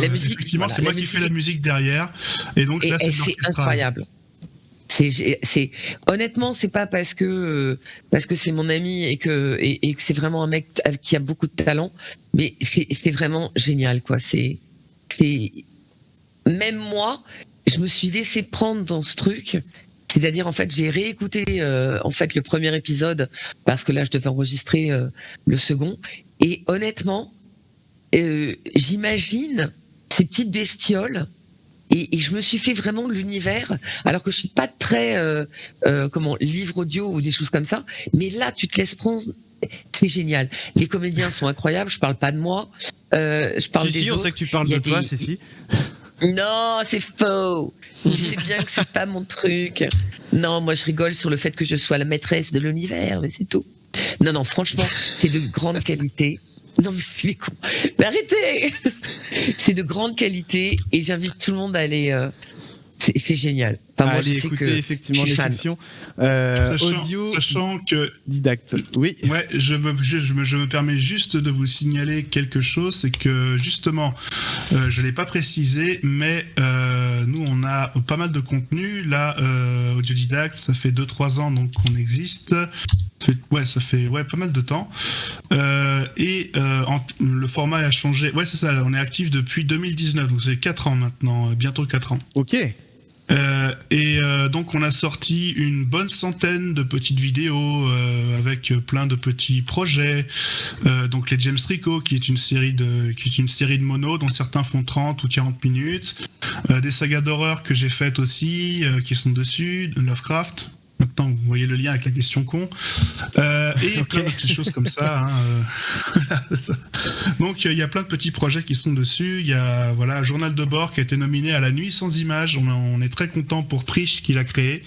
effectivement, c'est moi qui fais la musique derrière. Et donc là, c'est incroyable. C'est honnêtement, c'est pas parce que c'est mon ami et que c'est vraiment un mec qui a beaucoup de talent, mais c'est vraiment génial, quoi. C'est même moi, je me suis laissé prendre dans ce truc. C'est-à-dire, en fait, j'ai réécouté le premier épisode parce que là, je devais enregistrer le second. Et honnêtement, j'imagine ces petites bestioles et je me suis fait vraiment l'univers, alors que je suis pas très livre audio ou des choses comme ça. Mais là, tu te laisses prendre. C'est génial. Les comédiens sont incroyables. Je parle pas de moi. Je parle des autres. On sait que tu parles de toi, si. Non, c'est faux. Tu sais bien que c'est pas mon truc. Non, moi je rigole sur le fait que je sois la maîtresse de l'univers, mais c'est tout. Non, franchement, c'est de grande qualité. Non, mais c'est con. Mais arrêtez. C'est de grande qualité et j'invite tout le monde à aller. c'est génial. Enfin, moi, Allez, je sais écoutez que effectivement je les suis fan. fictions Sachant que didacte. Oui. ouais, je me permets juste de vous signaler quelque chose, c'est que justement, je l'ai pas précisé, mais nous on a pas mal de contenu là, Audiodidacte, ça fait 2-3 ans donc qu'on existe. Ça fait pas mal de temps. Le format a changé. Ouais, c'est ça, on est actif depuis 2019, donc c'est 4 ans maintenant, bientôt 4 ans. Ok. Donc on a sorti une bonne centaine de petites vidéos avec plein de petits projets. Donc les James Rico, qui est une série de monos dont certains font 30 ou 40 minutes. Des sagas d'horreur que j'ai faites aussi, qui sont dessus, de Lovecraft. Maintenant, vous voyez le lien avec la question con. Et plein de petites choses comme ça. Donc, il y a plein de petits projets qui sont dessus. Il y a Journal de bord qui a été nominé à la Nuit sans images. On est très content pour Prish qui l'a créé.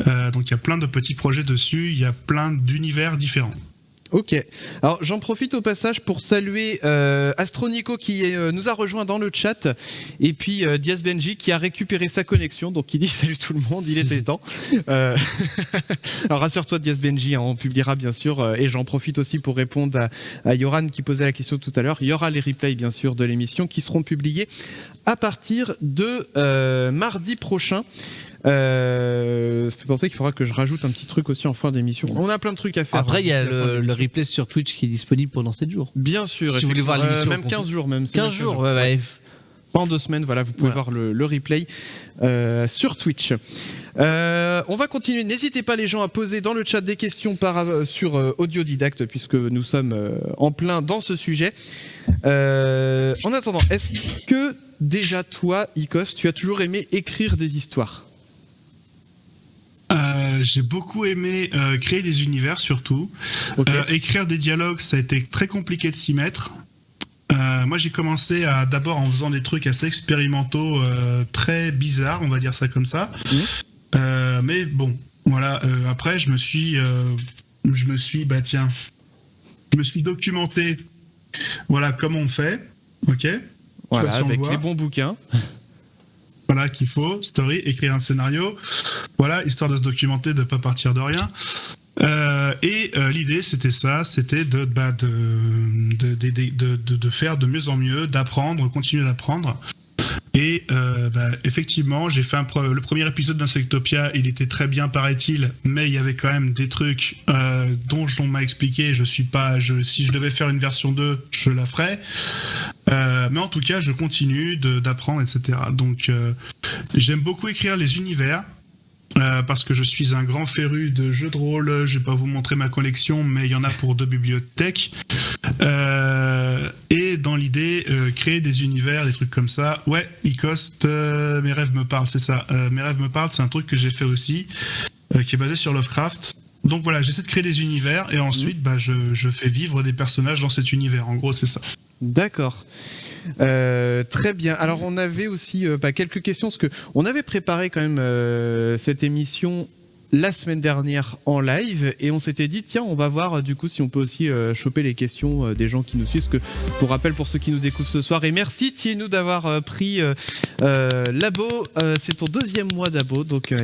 Donc, il y a plein de petits projets dessus. Il y a plein d'univers différents. Ok. Alors j'en profite au passage pour saluer Astronico qui nous a rejoint dans le chat et puis Diaz Benji qui a récupéré sa connexion, donc il dit salut tout le monde, il était temps. Alors rassure-toi Diaz Benji, hein, on publiera bien sûr et j'en profite aussi pour répondre à Yoran qui posait la question tout à l'heure. Il y aura les replays bien sûr de l'émission qui seront publiés à partir de mardi prochain. Ça fait penser qu'il faudra que je rajoute un petit truc aussi en fin d'émission. On a plein de trucs à faire. Après, il y a le replay sur Twitch qui est disponible pendant 7 jours. Bien sûr. Si vous voulez voir l'émission. Même 15 jours, même. 15 jours, ouais. En 2 semaines, voilà, vous pouvez voir le replay sur Twitch. On va continuer. N'hésitez pas les gens à poser dans le chat des questions sur Audiodidacte puisque nous sommes en plein dans ce sujet. En attendant, est-ce que déjà toi, Icos, tu as toujours aimé écrire des histoires ? J'ai beaucoup aimé créer des univers surtout. Okay. Écrire des dialogues, ça a été très compliqué de s'y mettre. Moi j'ai commencé d'abord en faisant des trucs assez expérimentaux, très bizarres, on va dire ça comme ça. Mais bon, voilà. Après je me suis documenté. Voilà comment on fait. Ok. Voilà, avec les bons bouquins. Voilà qu'il faut, story, écrire un scénario, voilà, histoire de se documenter, de ne pas partir de rien. L'idée c'était de faire de mieux en mieux, d'apprendre, continuer d'apprendre. Et effectivement, j'ai fait le premier épisode d'Insectopia, il était très bien paraît-il, mais il y avait quand même des trucs dont on m'a expliqué, si je devais faire une version 2, je la ferais. Mais en tout cas, je continue d'apprendre, etc. Donc, j'aime beaucoup écrire les univers. Parce que je suis un grand féru de jeux de rôle, je vais pas vous montrer ma collection, mais il y en a pour 2 bibliothèques. Et dans l'idée, créer des univers, des trucs comme ça. Ouais, Icost, Mes rêves me parlent, c'est ça. Mes rêves me parlent, c'est un truc que j'ai fait aussi, qui est basé sur Lovecraft. Donc voilà, j'essaie de créer des univers et ensuite je fais vivre des personnages dans cet univers. En gros, c'est ça. D'accord. Très bien. Alors on avait aussi quelques questions parce que on avait préparé quand même cette émission la semaine dernière en live et on s'était dit tiens on va voir du coup si on peut aussi choper les questions des gens qui nous suivent. Parce que pour rappel pour ceux qui nous découvrent ce soir et merci Thienou d'avoir pris l'abo. C'est ton 2e mois d'abo donc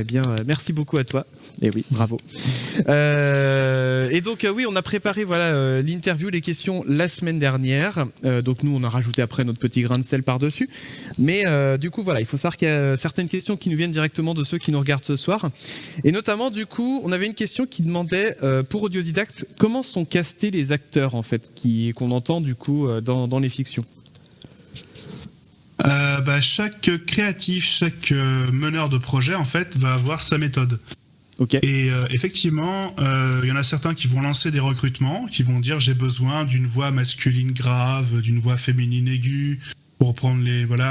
merci beaucoup à toi. Et oui bravo. Et donc oui on a préparé l'interview, les questions la semaine dernière. Donc nous on a rajouté après notre petit grain de sel par dessus. Mais du coup il faut savoir qu'il y a certaines questions qui nous viennent directement de ceux qui nous regardent ce soir et notamment du coup, on avait une question qui demandait pour Audiodidacte comment sont castés les acteurs en fait qu'on entend du coup dans les fictions. Chaque créatif, chaque meneur de projet en fait va avoir sa méthode. Okay. Et effectivement, il y en a certains qui vont lancer des recrutements, qui vont dire j'ai besoin d'une voix masculine grave, d'une voix féminine aiguë pour prendre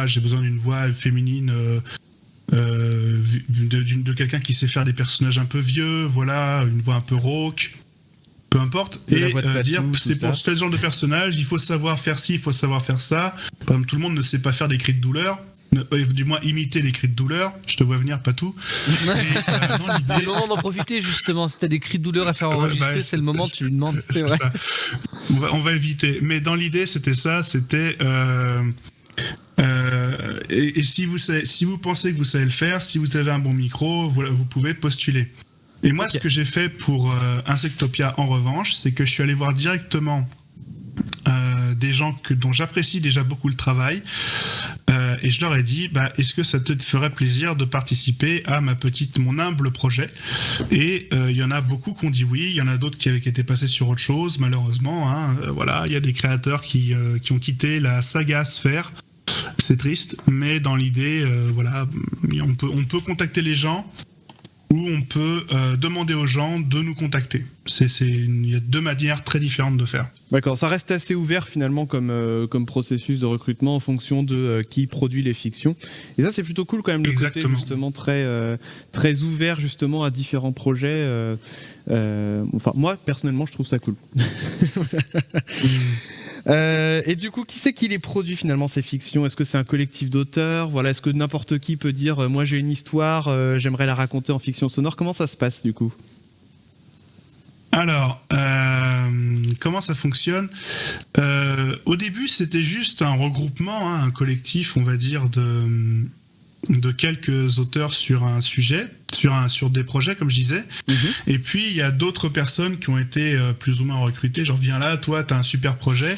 j'ai besoin d'une voix féminine. De quelqu'un qui sait faire des personnages un peu vieux, une voix un peu rauque, peu importe, et dire c'est pour tel genre de personnage, il faut savoir faire ci, il faut savoir faire ça. Par exemple, tout le monde ne sait pas faire des cris de douleur, du moins imiter les cris de douleur. Je te vois venir, pas tout. C'est le moment d'en profiter justement. Si t'as des cris de douleur à faire enregistrer, c'est le moment. Tu lui demandes. C'est vrai. On va éviter. Mais dans l'idée, c'était ça. C'était Et si vous pensez que vous savez le faire, si vous avez un bon micro, vous pouvez postuler. Et moi, ce que j'ai fait pour Insectopia, en revanche, c'est que je suis allé voir directement des gens dont j'apprécie déjà beaucoup le travail, et je leur ai dit, est-ce que ça te ferait plaisir de participer à mon humble projet? Et il y en a beaucoup qui ont dit oui, il y en a d'autres qui étaient passés sur autre chose, malheureusement. Voilà, il y a des créateurs qui ont quitté la saga Sphère. C'est triste, mais dans l'idée, voilà, on peut contacter les gens, ou on peut demander aux gens de nous contacter. Il y a deux manières très différentes de faire. D'accord, ça reste assez ouvert finalement comme processus de recrutement en fonction de qui produit les fictions. Et ça, c'est plutôt cool quand même, le côté justement très ouvert justement à différents projets. Enfin, moi, personnellement, je trouve ça cool. Et du coup, qui c'est qui les produit finalement, ces fictions? Est-ce que c'est un collectif d'auteurs? Voilà, est-ce que n'importe qui peut dire moi j'ai une histoire, j'aimerais la raconter en fiction sonore? Comment ça se passe du coup? Alors, comment ça fonctionne? Au début, c'était juste un regroupement, un collectif, on va dire, de quelques auteurs sur un sujet, sur des projets, comme je disais. Et puis, il y a d'autres personnes qui ont été plus ou moins recrutées. Genre, viens là, toi, t'as un super projet.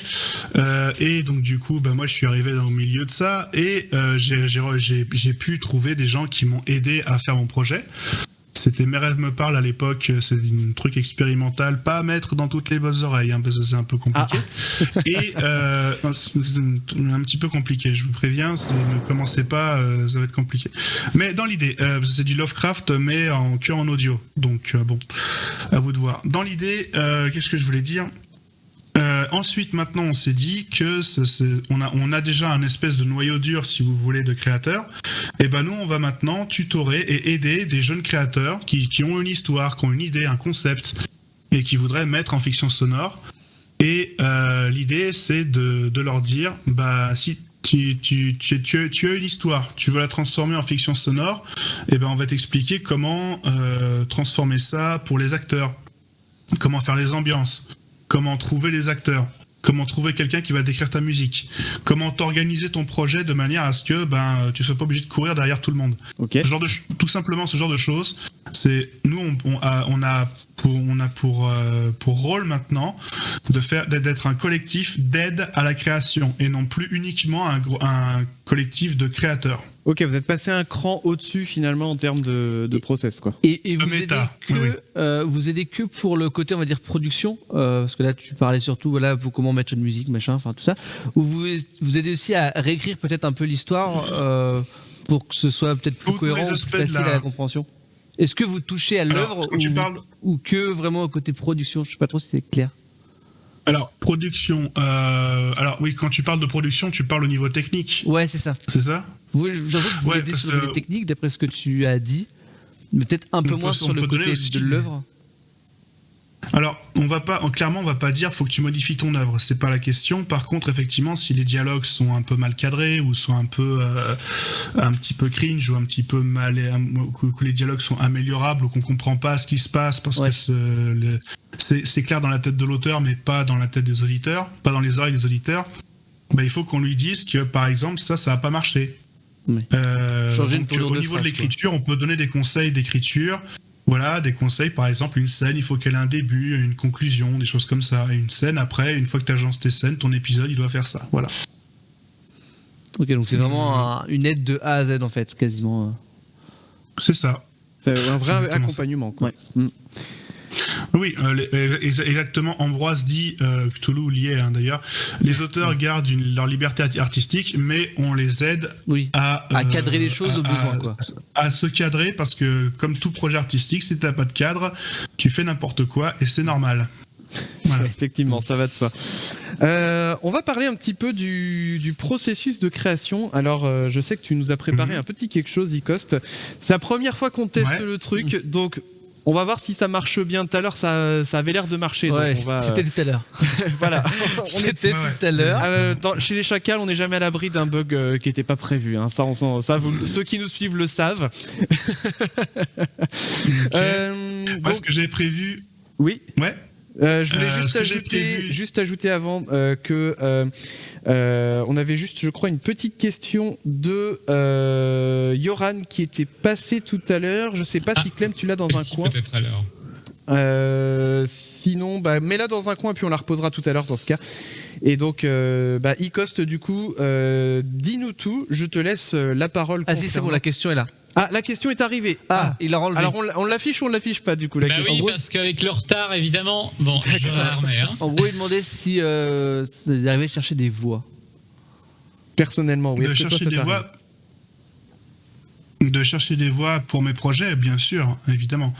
Et donc, du coup, moi, je suis arrivé au milieu de ça. Et j'ai pu trouver des gens qui m'ont aidé à faire mon projet. C'était Mes rêves me parlent à l'époque, c'est un truc expérimental, pas à mettre dans toutes les bonnes oreilles, parce que c'est un peu compliqué. Et c'est un petit peu compliqué, je vous préviens, ne commencez pas, ça va être compliqué. Mais dans l'idée, c'est du Lovecraft, mais en audio. Donc bon, à vous de voir. Dans l'idée, qu'est-ce que je voulais dire ? Ensuite, maintenant, on s'est dit que on a déjà un espèce de noyau dur, si vous voulez, de créateurs. Et nous, on va maintenant tutorer et aider des jeunes créateurs qui ont une histoire, qui ont une idée, un concept, et qui voudraient mettre en fiction sonore. Et l'idée, c'est de leur dire, si tu as une histoire, tu veux la transformer en fiction sonore, on va t'expliquer comment transformer ça pour les acteurs, comment faire les ambiances, comment trouver les acteurs, comment trouver quelqu'un qui va décrire ta musique, comment t'organiser ton projet de manière à ce que tu sois pas obligé de courir derrière tout le monde. Okay. Tout simplement ce genre de choses. C'est nous on a pour rôle maintenant d'être un collectif d'aide à la création et non plus uniquement un collectif de créateurs. Ok, vous êtes passé un cran au-dessus finalement en termes de process, quoi. Et vous aidez que pour le côté, on va dire, production, parce que là tu parlais surtout pour comment mettre une musique, machin, enfin tout ça. Ou vous aidez aussi à réécrire peut-être un peu l'histoire pour que ce soit peut-être plus cohérent, plus facile à la compréhension. Est-ce que vous touchez à l'œuvre ou que vraiment au côté production? Je sais pas trop si c'est clair. Alors, production. Alors oui, quand tu parles de production, tu parles au niveau technique. Ouais, c'est ça. C'est ça? Oui, j'avoue que vous aidez sur le technique, d'après ce que tu as dit, mais peut-être un peu moins sur le côté de l'œuvre. Alors, clairement, on va pas dire faut que tu modifies ton œuvre, c'est pas la question. Par contre, effectivement, si les dialogues sont un peu mal cadrés ou sont un petit peu cringe ou un petit peu que les dialogues sont améliorables ou qu'on comprend pas ce qui se passe parce que c'est clair dans la tête de l'auteur mais pas dans la tête des auditeurs, pas dans les oreilles des auditeurs, il faut qu'on lui dise que par exemple ça a pas marché. Oui. Donc, au niveau de l'écriture, on peut donner des conseils d'écriture. Voilà, des conseils, par exemple, une scène, il faut qu'elle ait un début, une conclusion, des choses comme ça. Et une scène, après, une fois que tu agences tes scènes, ton épisode, il doit faire ça. Voilà. Ok, donc c'est vraiment une aide de A à Z, en fait, quasiment. C'est ça. C'est un vrai accompagnement, quoi. Ouais. Oui, exactement. Ambroise dit, Cthulhu lié d'ailleurs, les auteurs gardent leur liberté artistique, mais on les aide à cadrer les choses au besoin, quoi. À se cadrer, parce que comme tout projet artistique, si t'as pas de cadre, tu fais n'importe quoi et c'est normal. Voilà. Effectivement, ça va de soi. On va parler un petit peu du processus de création. Alors, je sais que tu nous as préparé un petit quelque chose, Icost. C'est la première fois qu'on teste le truc, donc on va voir si ça marche bien. Tout à l'heure, ça avait l'air de marcher. Ouais, c'était tout à l'heure. Voilà. C'était tout à l'heure. Chez les chacals, on n'est jamais à l'abri d'un bug qui n'était pas prévu. Hein. Ça, ceux qui nous suivent le savent. Okay. Ce que j'avais prévu. Oui. Ouais. Je voulais juste ajouter avant que on avait juste, je crois, une petite question de Yoran qui était passé tout à l'heure. Je sais pas si Clem, tu l'as dans un coin. Peut-être à l'heure. Sinon, mets-la dans un coin puis on la reposera tout à l'heure dans ce cas. Et donc, Icost, du coup, dis-nous tout. Je te laisse la parole. Ah si, c'est bon, la question est là. Ah, la question est arrivée. Il a relevé. Alors on l'affiche ou on l'affiche pas du coup la question. Oui, parce qu'avec le retard, évidemment. Bon, je vais l'armer. Hein. En gros, il demandait si il arrivait à chercher des voix. Personnellement, oui. De chercher des voix pour mes projets, bien sûr, évidemment.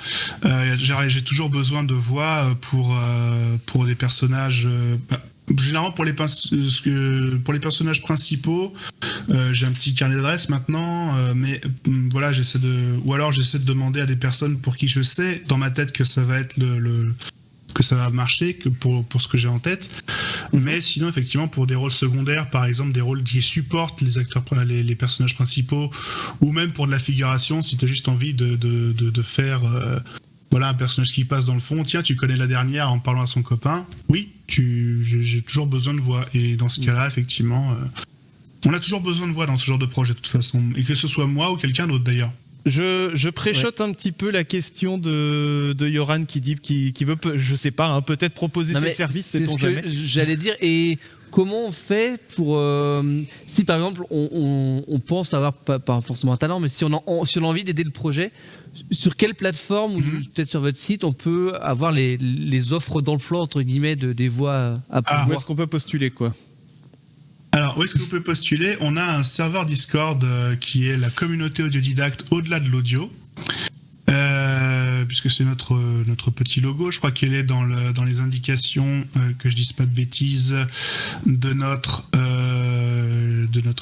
J'ai toujours besoin de voix pour des personnages. Généralement pour les personnages principaux, j'ai un petit carnet d'adresses maintenant, mais voilà, j'essaie de demander à des personnes pour qui je sais dans ma tête que ça va être que ça va marcher, que pour ce que j'ai en tête. Mais sinon, effectivement, pour des rôles secondaires, par exemple, des rôles qui supportent les acteurs, les personnages principaux, ou même pour de la figuration, si tu as juste envie de faire un personnage qui passe dans le fond, tiens, tu connais la dernière en parlant à son copain, oui, j'ai toujours besoin de voix. Et dans ce cas-là, effectivement, on a toujours besoin de voix dans ce genre de projet, de toute façon, et que ce soit moi ou quelqu'un d'autre d'ailleurs. Je préchote un petit peu la question de Yoran qui dit qui veut, je sais pas, peut-être proposer ses services, c'est ce que j'allais dire. Et comment on fait pour si par exemple on pense avoir pas forcément un talent, mais si on a envie d'aider le projet, sur quelle plateforme ou peut-être sur votre site on peut avoir les offres d'emploi entre guillemets des voix à pouvoir. Où est-ce qu'on peut postuler quoi? Alors, où est-ce que vous pouvez postuler? On a un serveur Discord qui est la communauté audiodidacte au-delà de l'audio, puisque c'est notre petit logo. Je crois qu'il est dans les indications, que je dise pas de bêtises, de notre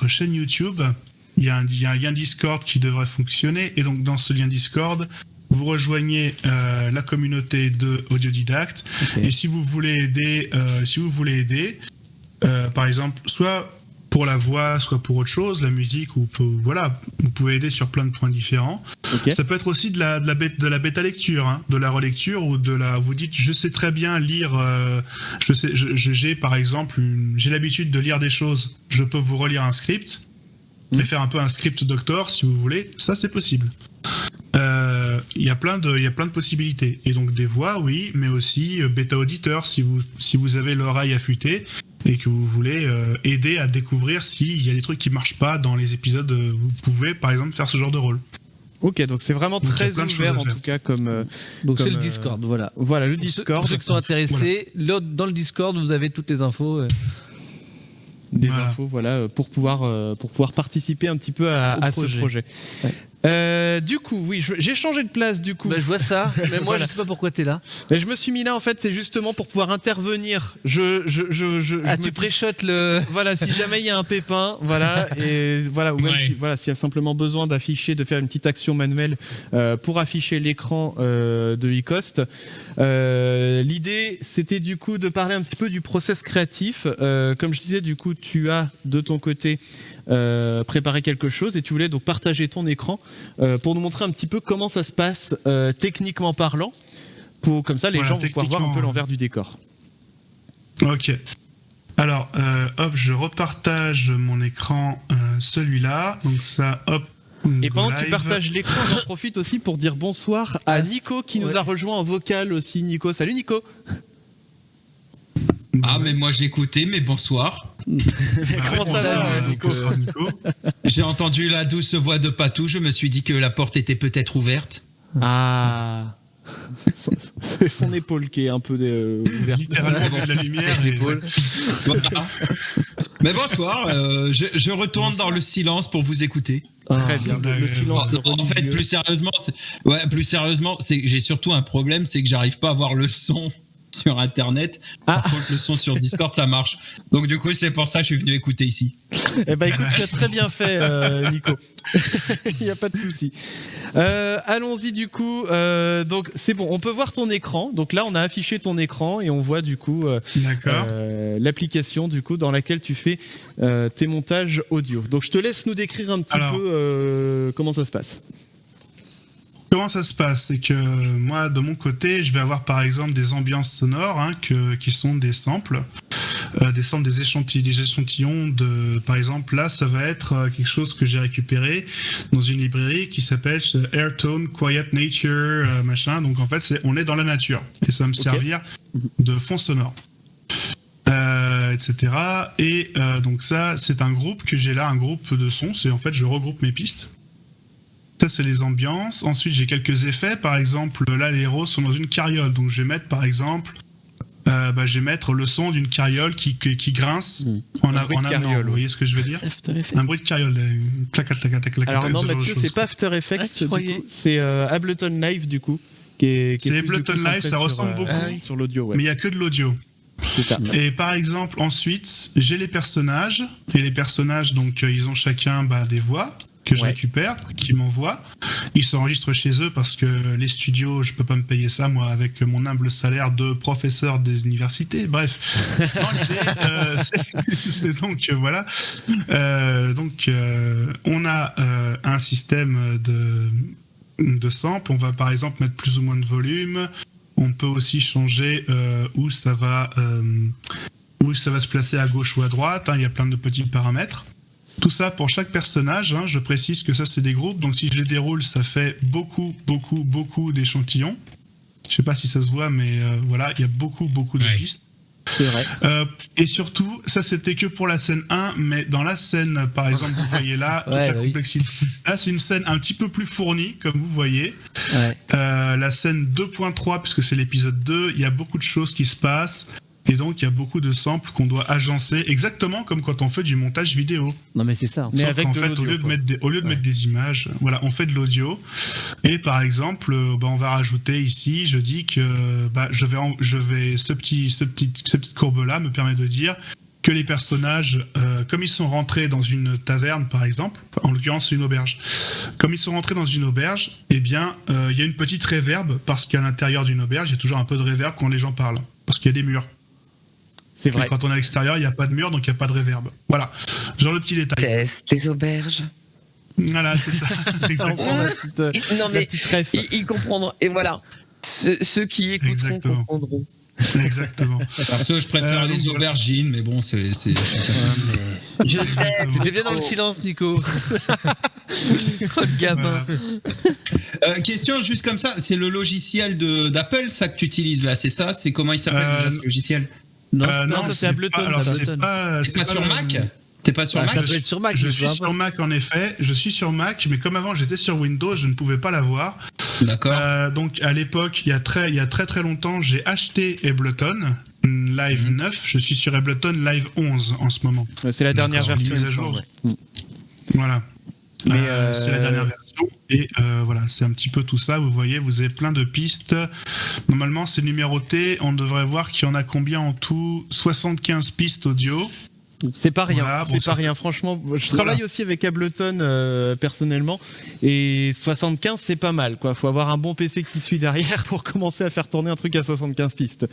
chaîne YouTube. Il y a un lien Discord qui devrait fonctionner, et donc dans ce lien Discord, vous rejoignez la communauté de audiodidactes. Okay. Et si vous voulez aider, par exemple, soit pour la voix, soit pour autre chose, la musique, ou vous pouvez aider sur plein de points différents. Okay. Ça peut être aussi de la bêta lecture, de la relecture, ou vous dites, je sais très bien lire, j'ai par exemple, j'ai l'habitude de lire des choses, je peux vous relire un script, et faire un peu un script doctor, si vous voulez, ça c'est possible. Il y a plein de possibilités. Et donc des voix, oui, mais aussi bêta auditeur, si vous avez l'oreille affûtée et que vous voulez aider à découvrir s'il y a des trucs qui marchent pas dans les épisodes, vous pouvez par exemple faire ce genre de rôle. Ok, donc c'est vraiment très ouvert en tout cas comme. Donc c'est le Discord, voilà. Voilà le Discord. Pour ceux qui sont intéressés, dans le Discord vous avez toutes les infos. Infos, pour pouvoir participer un petit peu à ce projet. Ouais. Du coup, oui, j'ai changé de place du coup. Je vois ça, mais moi je sais pas pourquoi t'es là. Mais je me suis mis là en fait, c'est justement pour pouvoir intervenir. Tu préchotes le. Voilà, si jamais il y a un pépin, et voilà, ou même s'il y a simplement besoin de faire une petite action manuelle pour afficher l'écran de Icost. L'idée, c'était du coup de parler un petit peu du process créatif. Comme je disais, du coup, tu as de ton côté préparé quelque chose et tu voulais donc partager ton écran pour nous montrer un petit peu comment ça se passe techniquement parlant, comme ça les gens vont pouvoir voir un peu l'envers du décor. Ok. Alors, je repartage mon écran, celui-là. Donc ça, hop. Et pendant que tu partages l'écran, j'en profite aussi pour dire bonsoir à Nico qui nous a rejoint en vocal aussi. Nico, salut Nico. Ah, mais moi j'ai écouté, mais bonsoir. Comment ça va, Nico? J'ai entendu la douce voix de Patou, je me suis dit que la porte était peut-être ouverte. Ah. C'est son épaule qui est un peu ouverte. Littéralement de la lumière. L'épaule. Voilà. Mais bonsoir, je retourne dans le silence pour vous écouter. Très bien. Le silence. En fait, plus sérieusement, c'est que j'ai surtout un problème, c'est que j'arrive pas à avoir le son sur internet. Par contre, le son sur Discord ça marche, donc du coup c'est pour ça que je suis venu écouter ici. Eh ben écoute, tu as très bien fait, Nico. Il n'y a pas de souci. Allons-y du coup. Donc c'est bon, on peut voir ton écran. Donc là on a affiché ton écran et on voit du coup l'application du coup dans laquelle tu fais tes montages audio. Donc je te laisse nous décrire un petit peu comment ça se passe. comment ça se passe? C'est que moi, de mon côté, je vais avoir par exemple des ambiances sonores qui sont des samples. Des échantillons de, par exemple, là, ça va être quelque chose que j'ai récupéré dans une librairie qui s'appelle Airtone Quiet Nature, machin. Donc en fait, on est dans la nature et ça va me servir de fond sonore, etc. Et donc ça, c'est un groupe que j'ai là, un groupe de sons. C'est en fait, je regroupe mes pistes. Ça, c'est les ambiances. Ensuite, j'ai quelques effets. Par exemple, là, les héros sont dans une carriole. Donc, je vais mettre, par exemple, je vais mettre le son d'une carriole qui grince en amont. Vous voyez ce que je veux dire? Un bruit de carriole. Clac, clac, clac, clac. Alors non, Mathieu, c'est pas After Effects. C'est Ableton Live, du coup. C'est Ableton Live, ça ressemble beaucoup sur l'audio. Ouais. Mais il n'y a que de l'audio. C'est ça. Et par exemple, ensuite, j'ai les personnages. Et les personnages, donc, ils ont chacun des voix que je récupère, qui m'envoient. Ils s'enregistrent chez eux parce que les studios, je peux pas me payer ça, moi, avec mon humble salaire de professeur des universités. Bref, l'idée, c'est donc, voilà. On a un système de samples. On va, par exemple, mettre plus ou moins de volume. On peut aussi changer où ça va se placer à gauche ou à droite. Il y a plein de petits paramètres. Tout ça pour chaque personnage, je précise que ça c'est des groupes, donc si je les déroule, ça fait beaucoup d'échantillons. Je sais pas si ça se voit, mais voilà, il y a beaucoup de pistes. C'est vrai. Et surtout, ça c'était que pour la scène 1, mais dans la scène, par exemple, vous voyez là, toute la complexité. Là, c'est une scène un petit peu plus fournie, comme vous voyez. Ouais. La scène 2.3, puisque c'est l'épisode 2, il y a beaucoup de choses qui se passent. Et donc, il y a beaucoup de samples qu'on doit agencer, exactement comme quand on fait du montage vidéo. Non, mais c'est ça. Mais avec en fait, au lieu de mettre des images, voilà, on fait de l'audio. Et par exemple, on va rajouter ici, je dis que cette petite courbe-là me permet de dire que les personnages, comme ils sont rentrés dans une taverne, par exemple, en l'occurrence une auberge, comme ils sont rentrés dans une auberge, eh bien, il y a une petite réverb, parce qu'à l'intérieur d'une auberge, il y a toujours un peu de réverb quand les gens parlent, parce qu'il y a des murs. C'est vrai. Et quand on est à l'extérieur, il n'y a pas de mur, donc il n'y a pas de réverb. Voilà, genre le petit détail. Test les auberges. Voilà, c'est ça. Exactement. Non, mais ils comprendront. Et voilà, ceux qui écouteront comprendront. Exactement. Perso, je préfère les aubergines, mais bon, c'est Je t'aime. T'étais bien dans le silence, Nico. Trop de gamin. Question juste comme ça, c'est le logiciel d'Apple, ça que tu utilises là, c'est ça? C'est comment il s'appelle déjà ce logiciel? Non, ça c'est Ableton. C'est pas sur Mac? T'es pas sur Mac? Ça doit être sur Mac. Je suis sur Mac en effet. Je suis sur Mac, mais comme avant j'étais sur Windows, je ne pouvais pas l'avoir. D'accord. Donc à l'époque, il y a très longtemps, j'ai acheté Ableton Live 9. Je suis sur Ableton Live 11 en ce moment. C'est la dernière version. Mise à jour. Voilà. C'est la dernière version. Et voilà, c'est un petit peu tout ça. Vous voyez, vous avez plein de pistes. Normalement, c'est numéroté. On devrait voir qu'il y en a combien en tout? 75 pistes audio. C'est pas rien, voilà, c'est pas rien. Franchement, je travaille aussi avec Ableton personnellement, et 75 c'est pas mal, quoi. Faut avoir un bon PC qui suit derrière pour commencer à faire tourner un truc à 75 pistes.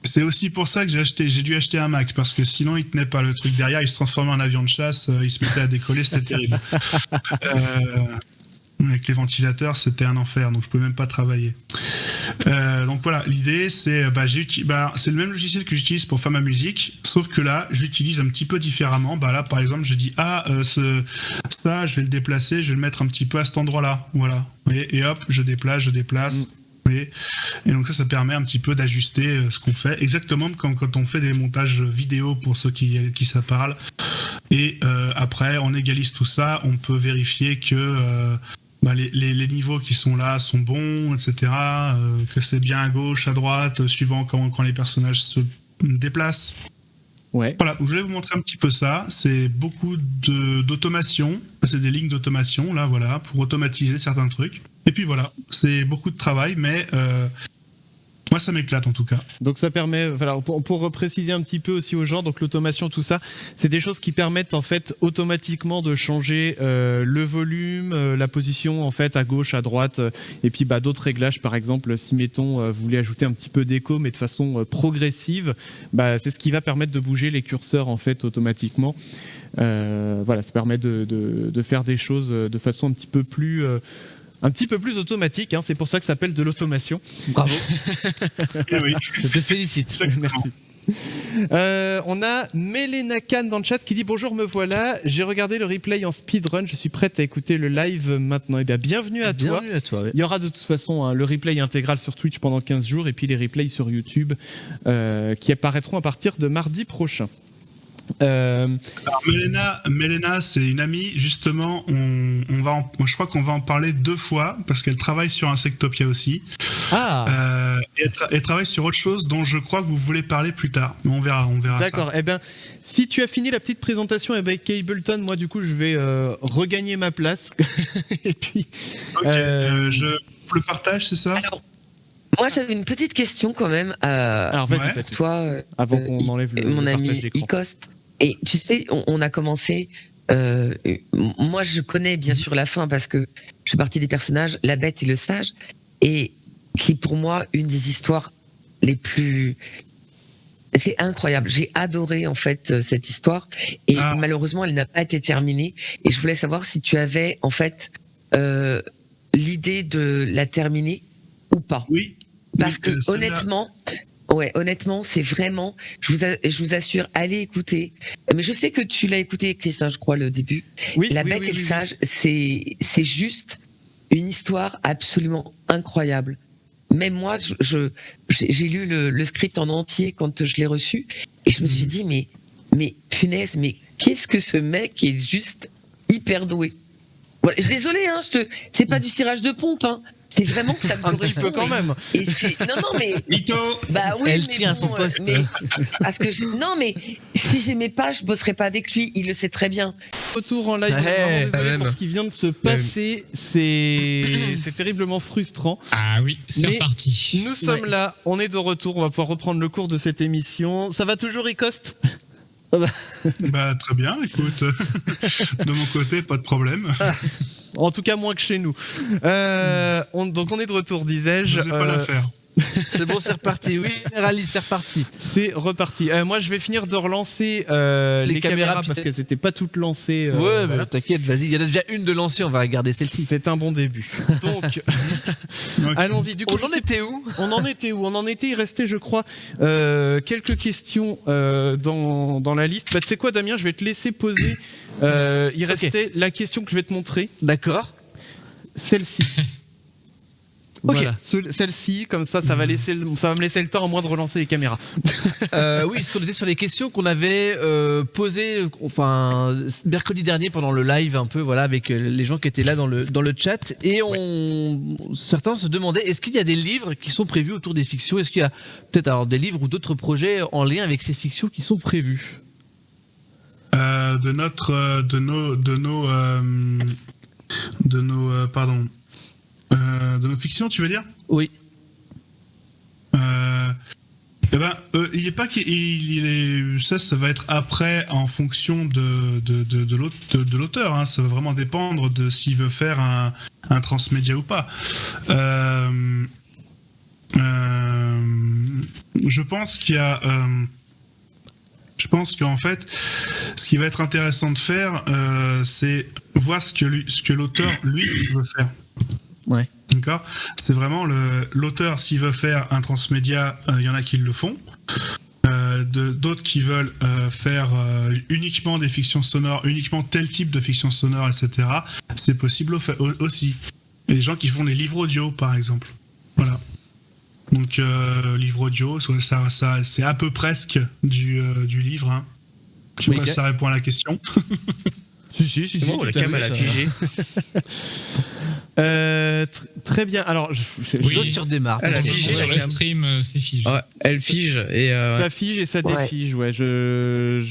C'est aussi pour ça que j'ai dû acheter un Mac, parce que sinon il tenait pas le truc derrière, il se transformait en avion de chasse, il se mettait à décoller, c'était terrible. Avec les ventilateurs, c'était un enfer, donc je pouvais même pas travailler. Donc voilà, l'idée c'est c'est le même logiciel que j'utilise pour faire ma musique, sauf que là j'utilise un petit peu différemment. Là par exemple je dis ça je vais le déplacer, je vais le mettre un petit peu à cet endroit-là, voilà. Vous voyez, et hop, je déplace. Vous voyez, et donc ça permet un petit peu d'ajuster ce qu'on fait, exactement comme quand on fait des montages vidéo pour ceux qui ça parle. Et après on égalise tout ça, on peut vérifier que les niveaux qui sont là sont bons, etc. Que c'est bien à gauche, à droite, suivant quand les personnages se déplacent. Ouais. Voilà, je vais vous montrer un petit peu ça. C'est beaucoup d'automation. C'est des lignes d'automation, là, voilà, pour automatiser certains trucs. Et puis voilà, c'est beaucoup de travail, mais moi ça m'éclate en tout cas. Donc ça permet, voilà, pour préciser un petit peu aussi aux gens, donc l'automation, tout ça, c'est des choses qui permettent en fait automatiquement de changer le volume, la position en fait à gauche, à droite, et puis d'autres réglages, par exemple si mettons vous voulez ajouter un petit peu d'écho mais de façon progressive, c'est ce qui va permettre de bouger les curseurs en fait automatiquement. Voilà, ça permet de faire des choses de façon un petit peu plus Un petit peu plus automatique, hein, c'est pour ça que ça s'appelle de l'automation. Bravo. Eh oui. Je te félicite. Exactement. Merci. On a Melena Khan dans le chat qui dit bonjour, me voilà, j'ai regardé le replay en speedrun, je suis prête à écouter le live maintenant. Et bien bienvenue à toi. Bienvenue à toi. Oui. Il y aura de toute façon le replay intégral sur Twitch pendant 15 jours et puis les replays sur YouTube qui apparaîtront à partir de mardi prochain. Alors Melena, c'est une amie, justement, je crois qu'on va en parler 2 fois, parce qu'elle travaille sur Insectopia aussi. Et elle travaille sur autre chose dont je crois que vous voulez parler plus tard. Mais on verra D'accord, ça. eh bien, si tu as fini la petite présentation avec Ableton, moi du coup je vais regagner ma place. Et puis... Ok, je le partage, c'est ça? Alors, moi j'avais une petite question quand même. Alors vas-y, Ouais. Patrick, Toi, avant qu'on enlève mon le ami partage d'écran. Icost. Et tu sais, on a commencé. Moi, je connais bien sûr la fin parce que je fais partie des personnages, la bête et le sage, et qui pour moi une des histoires les plus. C'est incroyable. J'ai adoré en fait cette histoire et malheureusement elle n'a pas été terminée. Et je voulais savoir si tu avais en fait l'idée de la terminer ou pas. Oui. Parce que celle-là- honnêtement, c'est vraiment, je vous assure, allez écouter. Mais je sais que tu l'as écouté, Chris, hein, je crois, le début. Oui, La oui, Bête oui, et le oui, Sage, c'est juste une histoire absolument incroyable. Même moi, j'ai lu le script en entier quand je l'ai reçu, et je me suis dit, mais punaise, mais qu'est-ce que ce mec est juste hyper doué. Voilà, désolé, hein, c'est pas du cirage de pompe, hein. C'est vraiment que ça me Un petit correspond. peu quand même. Et non, mais Mytho. bah oui, Elle mais tient à son bon, poste. mais parce que non, mais si j'aimais pas, je bosserais pas avec lui. Il le sait très bien. Retour en live, on est vraiment désolé pour ce qui vient de se passer, c'est terriblement frustrant. Ah oui, c'est Mais reparti. Nous sommes là, on est de retour, on va pouvoir reprendre le cours de cette émission. Ça va toujours, Icost? Bah très bien, écoute. De mon côté, pas de problème. En tout cas, moins que chez nous. Donc on est de retour, disais-je. Je sais pas la faire. C'est bon, c'est reparti. Oui, généraliste, c'est reparti. C'est reparti. Moi, je vais finir de relancer les caméras parce qu'elles n'étaient pas toutes lancées. Ouais, voilà. mais t'inquiète, vas-y. Il y en a déjà une de lancée, on va regarder celle-ci. C'est un bon début. Donc, Ok. allons-y. Du coup, On en était où? On en était, il restait, je crois, quelques questions dans la liste. Bah, tu sais quoi, Damien, je vais te laisser poser. Il restait la question que je vais te montrer. D'accord. Celle-ci. Voilà, celle-ci, comme ça, ça va me laisser le temps au moins de relancer les caméras. Oui, parce qu'on était sur les questions qu'on avait posées, enfin, mercredi dernier pendant le live un peu, voilà, avec les gens qui étaient là dans le chat, et certains se demandaient est-ce qu'il y a des livres qui sont prévus autour des fictions, est-ce qu'il y a peut-être alors des livres ou d'autres projets en lien avec ces fictions qui sont prévus? De nos fictions, tu veux dire? Oui. Il est pas ça va être après en fonction de l'auteur, hein. Ça va vraiment dépendre de s'il veut faire un transmédia ou pas. Je pense qu'en fait, ce qui va être intéressant de faire, c'est voir ce que l'auteur lui veut faire. Ouais. D'accord. C'est vraiment l'auteur, s'il veut faire un transmédia, il y en a qui le font. D'autres qui veulent faire uniquement des fictions sonores, uniquement tel type de fiction sonore, etc. C'est possible aussi. Et les gens qui font des livres audio, par exemple. Voilà. Donc, livre audio, ça c'est à peu presque du livre. Hein. Je sais pas si ça répond à la question. Si, C'est bon, la cam elle a figé. Très bien. Alors, Je vois que tu redémarres. Elle a Ok. figé. Sur le stream, c'est figé. Ouais, elle fige et ça fige et ça défige. Ouais, je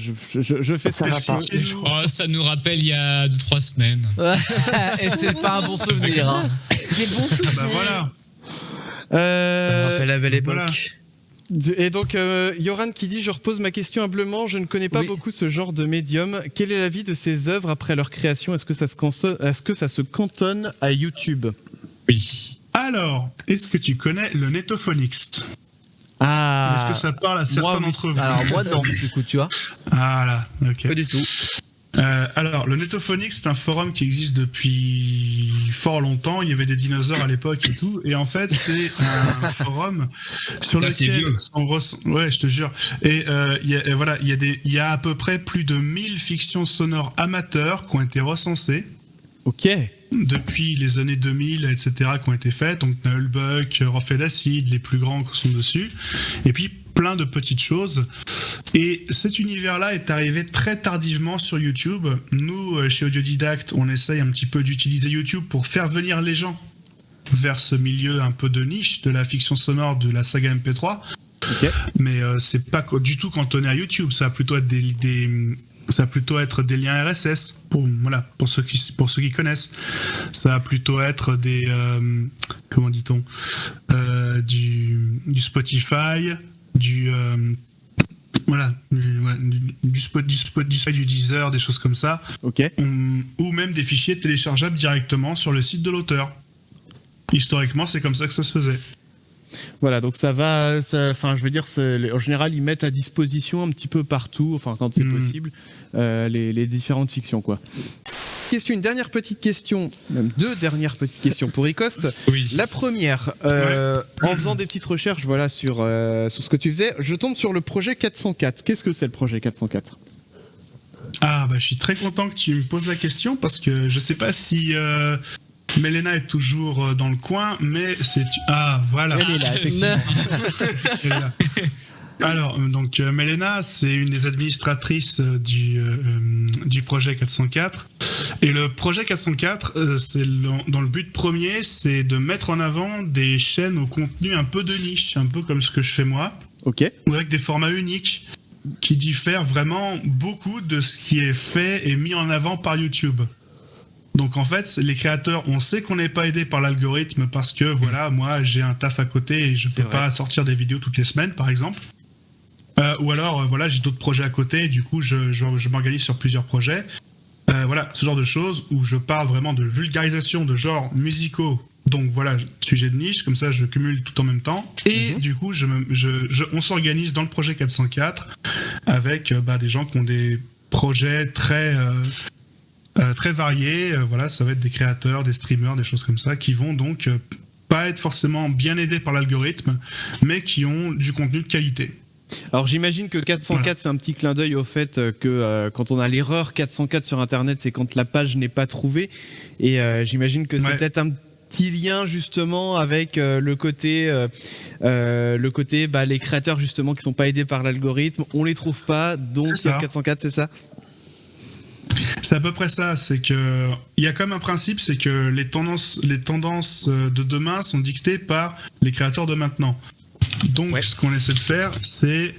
fais Ça ça. va pas. Oh, ça nous rappelle il y a 2-3 semaines. Et c'est pas un bon souvenir. Hein. Des bons Ah souvenirs. bah voilà. ça me rappelle la belle époque. Voilà. Et donc, Yoran qui dit: je repose ma question humblement, je ne connais pas Oui. beaucoup ce genre de médium. Quel est l'avis de ces œuvres après leur création? Est-ce que ça se cantonne à YouTube? Oui. Alors, est-ce que tu connais le Netophonix? Est-ce que ça parle à certains moi, oui. d'entre vous? Alors moi non, du coup, tu vois. Voilà, ok. Pas du tout. Alors, le Netophonics, c'est un forum qui existe depuis fort longtemps. Il y avait des dinosaures à l'époque et tout. Et en fait, c'est un forum sur lequel ouais, je te jure. Et voilà, il y a à peu près plus de 1000 fictions sonores amateurs qui ont été recensées. Ok. Depuis les années 2000, etc., qui ont été faites. Donc, Nullbuck, Raphaël Acid, les plus grands qui sont dessus. Et puis, plein de petites choses. Et cet univers-là est arrivé très tardivement sur YouTube. Nous, chez Audiodidacte, on essaye un petit peu d'utiliser YouTube pour faire venir les gens vers ce milieu un peu de niche de la fiction sonore de la saga MP3. Okay. Mais c'est pas du tout cantonné à YouTube. Ça va plutôt être ça va plutôt être des liens RSS pour ceux qui connaissent. Ça va plutôt être des comment dit-on, du Spotify, du Spotify, du Deezer, des choses comme ça. Ok. Ou même des fichiers téléchargeables directement sur le site de l'auteur. Historiquement, c'est comme ça que ça se faisait. Voilà, donc enfin, je veux dire, en général, ils mettent à disposition un petit peu partout, enfin, quand c'est possible, les différentes fictions, quoi. Une dernière petite question, même 2 dernières petites questions pour Icost. Oui. La première, en faisant des petites recherches, voilà, sur ce que tu faisais, je tombe sur le projet 404. Qu'est-ce que c'est le projet 404 ? Ah, bah, je suis très content que tu me poses la question parce que je sais pas si Mélena est toujours dans le coin, mais c'est... Ah, voilà. Elle est là, effectivement. Elle est là. Alors, donc, Mélena, c'est une des administratrices du projet 404. Et le projet 404, dans le but premier, c'est de mettre en avant des chaînes au contenu un peu de niche, un peu comme ce que je fais moi. Ok. Ou avec des formats uniques qui diffèrent vraiment beaucoup de ce qui est fait et mis en avant par YouTube. Donc en fait, les créateurs, on sait qu'on n'est pas aidé par l'algorithme parce que voilà, moi j'ai un taf à côté et je peux pas sortir des vidéos toutes les semaines, par exemple. Ou alors, voilà, j'ai d'autres projets à côté et du coup, je m'organise sur plusieurs projets. Voilà, ce genre de choses où je parle vraiment de vulgarisation de genres musicaux. Donc voilà, sujet de niche, comme ça je cumule tout en même temps. Et du coup, on s'organise dans le projet 404 avec des gens qui ont des projets très variés. Voilà, ça va être des créateurs, des streamers, des choses comme ça, qui vont donc pas être forcément bien aidés par l'algorithme, mais qui ont du contenu de qualité. Alors j'imagine que 404 voilà. C'est un petit clin d'œil au fait que quand on a l'erreur 404 sur internet, c'est quand la page n'est pas trouvée, et j'imagine que c'est peut-être un petit lien justement avec le côté les créateurs justement qui sont pas aidés par l'algorithme, on les trouve pas, donc 404, c'est ça. C'est à peu près ça, c'est que il y a quand même un principe, c'est que les tendances de demain sont dictées par les créateurs de maintenant. Donc ce qu'on essaie de faire, c'est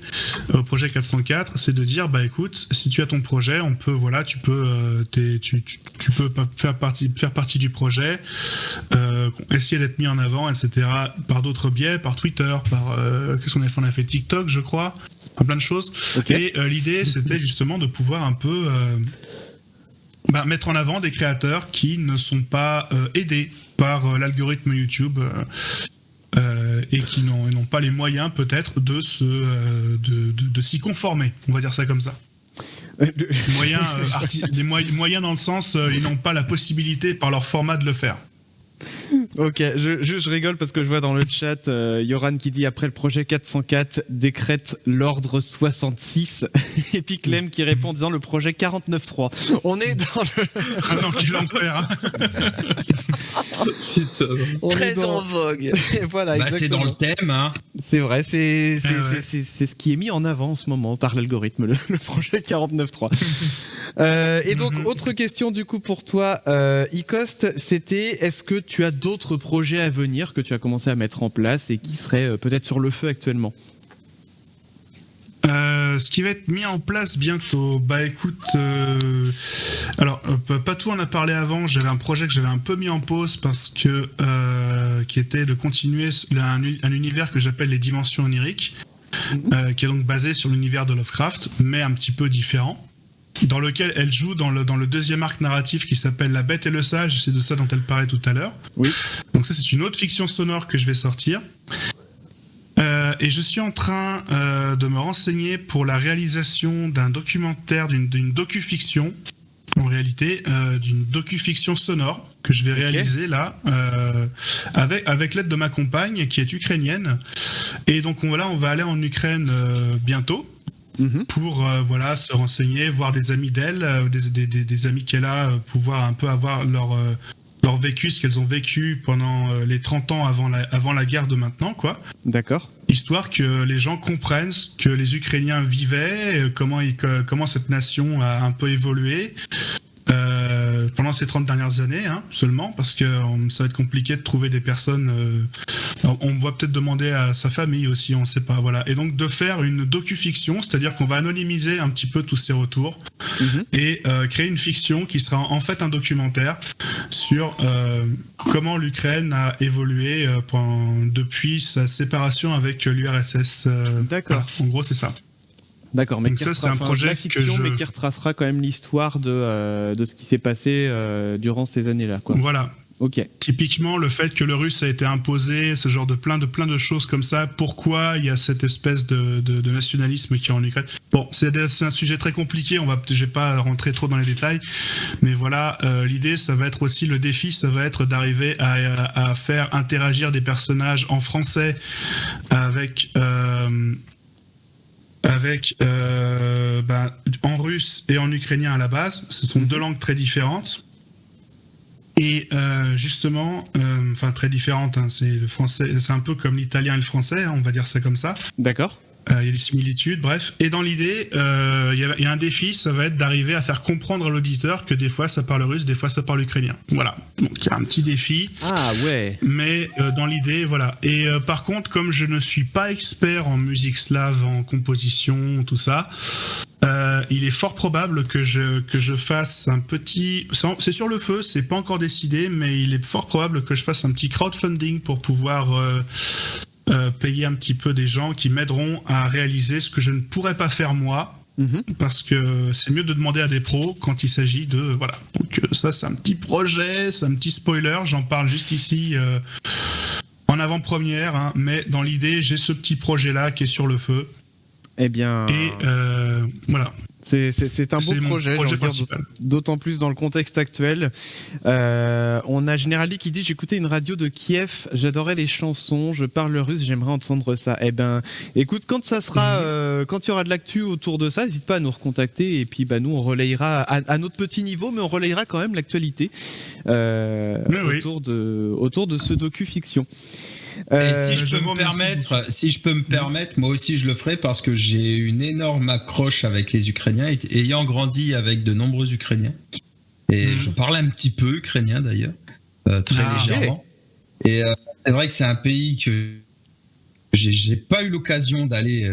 au projet 404, c'est de dire écoute, si tu as ton projet, on peut tu peux faire partie du projet, essayer d'être mis en avant, etc. par d'autres biais, par Twitter, par qu'est-ce qu'on a fait, on a fait TikTok, je crois, plein de choses. Et l'idée, c'était justement de pouvoir un peu mettre en avant des créateurs qui ne sont pas aidés par l'algorithme YouTube. Et qui n'ont pas les moyens peut-être de s'y conformer, on va dire ça comme ça. Les moyens dans le sens, ils n'ont pas la possibilité par leur format de le faire. Ok, je rigole parce que je vois dans le chat Yoran qui dit après le projet 404 décrète l'ordre 66 et puis Clem qui répond en disant le projet 49.3. On est dans le... Ah non, quel enfer. Très en vogue. Voilà, c'est dans le thème. Hein. C'est vrai, c'est ce qui est mis en avant en ce moment par l'algorithme, le projet 49.3. Et donc, autre question du coup pour toi, Icost, c'était est-ce que tu as d'autres projets à venir que tu as commencé à mettre en place et qui seraient peut-être sur le feu actuellement ? Ce qui va être mis en place bientôt, écoute, alors pas tout en a parlé avant, j'avais un projet que j'avais un peu mis en pause parce que qui était de continuer un univers que j'appelle les dimensions oniriques, qui est donc basé sur l'univers de Lovecraft, mais un petit peu différent, dans lequel elle joue dans le deuxième arc narratif qui s'appelle La Bête et le Sage, c'est de ça dont elle parlait tout à l'heure. Oui. Donc ça c'est une autre fiction sonore que je vais sortir. Et je suis en train de me renseigner pour la réalisation d'un documentaire, d'une docu-fiction possibilité d'une docu-fiction sonore que je vais réaliser là avec l'aide de ma compagne qui est ukrainienne. Et donc on va aller en Ukraine bientôt. Pour se renseigner, voir des amis d'elle, des amis qu'elle a, pouvoir un peu avoir leur vécu, ce qu'elles ont vécu pendant les 30 ans avant la guerre de maintenant, quoi. D'accord. Histoire que les gens comprennent ce que les Ukrainiens vivaient, comment cette nation a un peu évolué pendant ces 30 dernières années seulement, parce que ça va être compliqué de trouver des personnes. On va peut-être demander à sa famille aussi, on ne sait pas. Voilà. Et donc de faire une docu-fiction, c'est-à-dire qu'on va anonymiser un petit peu tous ces retours et créer une fiction qui sera en fait un documentaire sur comment l'Ukraine a évolué depuis sa séparation avec l'URSS. D'accord. Voilà. En gros, c'est ça. D'accord, mais donc ça, c'est un projet mais qui retracera quand même l'histoire de ce qui s'est passé durant ces années-là, quoi. Voilà. Ok. Typiquement, le fait que le russe a été imposé, ce genre de plein de choses comme ça. Pourquoi il y a cette espèce de nationalisme qui est en Ukraine. Bon, c'est un sujet très compliqué. Je vais pas rentrer trop dans les détails, mais voilà, l'idée, ça va être aussi le défi, ça va être d'arriver à faire interagir des personnages en français avec en russe et en ukrainien à la base. Ce sont deux langues très différentes. Et justement, très différentes, c'est le français, c'est un peu comme l'italien et le français, on va dire ça comme ça. D'accord. Il y a des similitudes, bref. Et dans l'idée, il y a un défi, ça va être d'arriver à faire comprendre à l'auditeur que des fois ça parle russe, des fois ça parle ukrainien. Voilà. Donc il y a un petit défi. Ah ouais. Mais dans l'idée, voilà. Et par contre, comme je ne suis pas expert en musique slave, en composition, tout ça, il est fort probable que je fasse un petit... C'est sur le feu, c'est pas encore décidé, mais il est fort probable que je fasse un petit crowdfunding pour pouvoir payer un petit peu des gens qui m'aideront à réaliser ce que je ne pourrais pas faire moi, parce que c'est mieux de demander à des pros quand il s'agit de... Voilà. Donc ça, c'est un petit projet, c'est un petit spoiler, j'en parle juste ici en avant-première, mais dans l'idée, j'ai ce petit projet-là qui est sur le feu. Eh bien... Et voilà. C'est un beau projet, d'autant plus dans le contexte actuel. On a Générali qui dit: j'écoutais une radio de Kiev, j'adorais les chansons, je parle russe, j'aimerais entendre ça. Eh ben, écoute, quand ça sera, quand il y aura de l'actu autour de ça, n'hésite pas à nous recontacter et puis nous on relayera à notre petit niveau, mais on relayera quand même l'actualité autour de ce docu-fiction. Et si je peux me permettre, moi aussi je le ferai parce que j'ai une énorme accroche avec les Ukrainiens, ayant grandi avec de nombreux Ukrainiens. Et je parle un petit peu ukrainien d'ailleurs, très légèrement. Et c'est vrai que c'est un pays que j'ai pas eu l'occasion d'aller,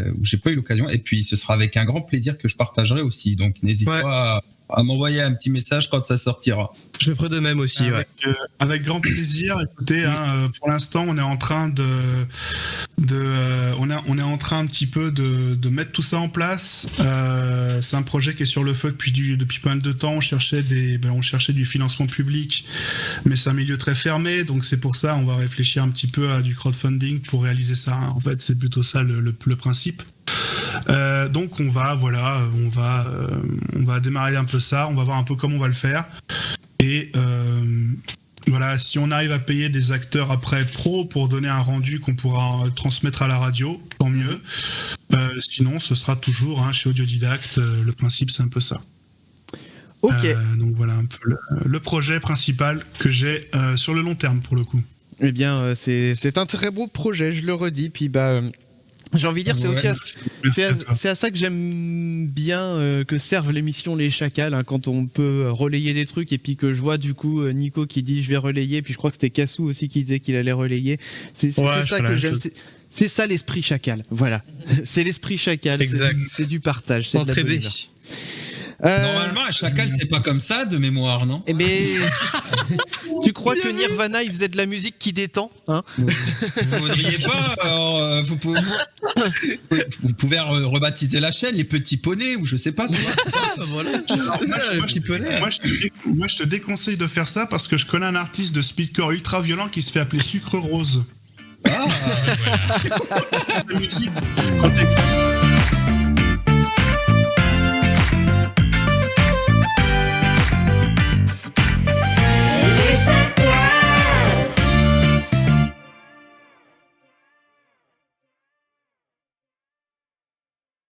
et puis ce sera avec un grand plaisir que je partagerai aussi. Donc n'hésite pas à m'envoyer un petit message quand ça sortira. Je le ferai de même aussi. Avec grand plaisir. Écoutez, pour l'instant, on est en train on est en train un petit peu de mettre tout ça en place. C'est un projet qui est sur le feu depuis pas mal de temps. On cherchait du financement public, mais c'est un milieu très fermé, donc c'est pour ça on va réfléchir un petit peu à du crowdfunding pour réaliser ça. En fait, c'est plutôt ça le principe. Donc on va démarrer un peu ça, on va voir un peu comment on va le faire et voilà, si on arrive à payer des acteurs après pro pour donner un rendu qu'on pourra transmettre à la radio, tant mieux. Sinon ce sera toujours chez Audiodidacte, le principe c'est un peu ça. Ok. Donc voilà un peu le projet principal que j'ai sur le long terme pour le coup. Eh bien c'est un très beau projet, je le redis, puis j'ai envie de dire, c'est à ça que j'aime bien que servent l'émission Les Chacals, quand on peut relayer des trucs et puis que je vois du coup Nico qui dit je vais relayer, puis je crois que c'était Cassou aussi qui disait qu'il allait relayer. C'est ça que j'aime. C'est ça l'esprit chacal. Voilà, c'est l'esprit chacal. C'est du partage. C'est s'entraider. Normalement, un chacal, c'est pas comme ça de mémoire, non ? Eh ben, tu crois que Nirvana, il faisait de la musique qui détend, hein ? Vous voudriez pas alors, vous pouvez rebaptiser la chaîne, les petits poneys, ou je sais pas. Moi, je te déconseille de faire ça parce que je connais un artiste de speedcore ultra violent qui se fait appeler Sucre Rose. Ah, la musique, quand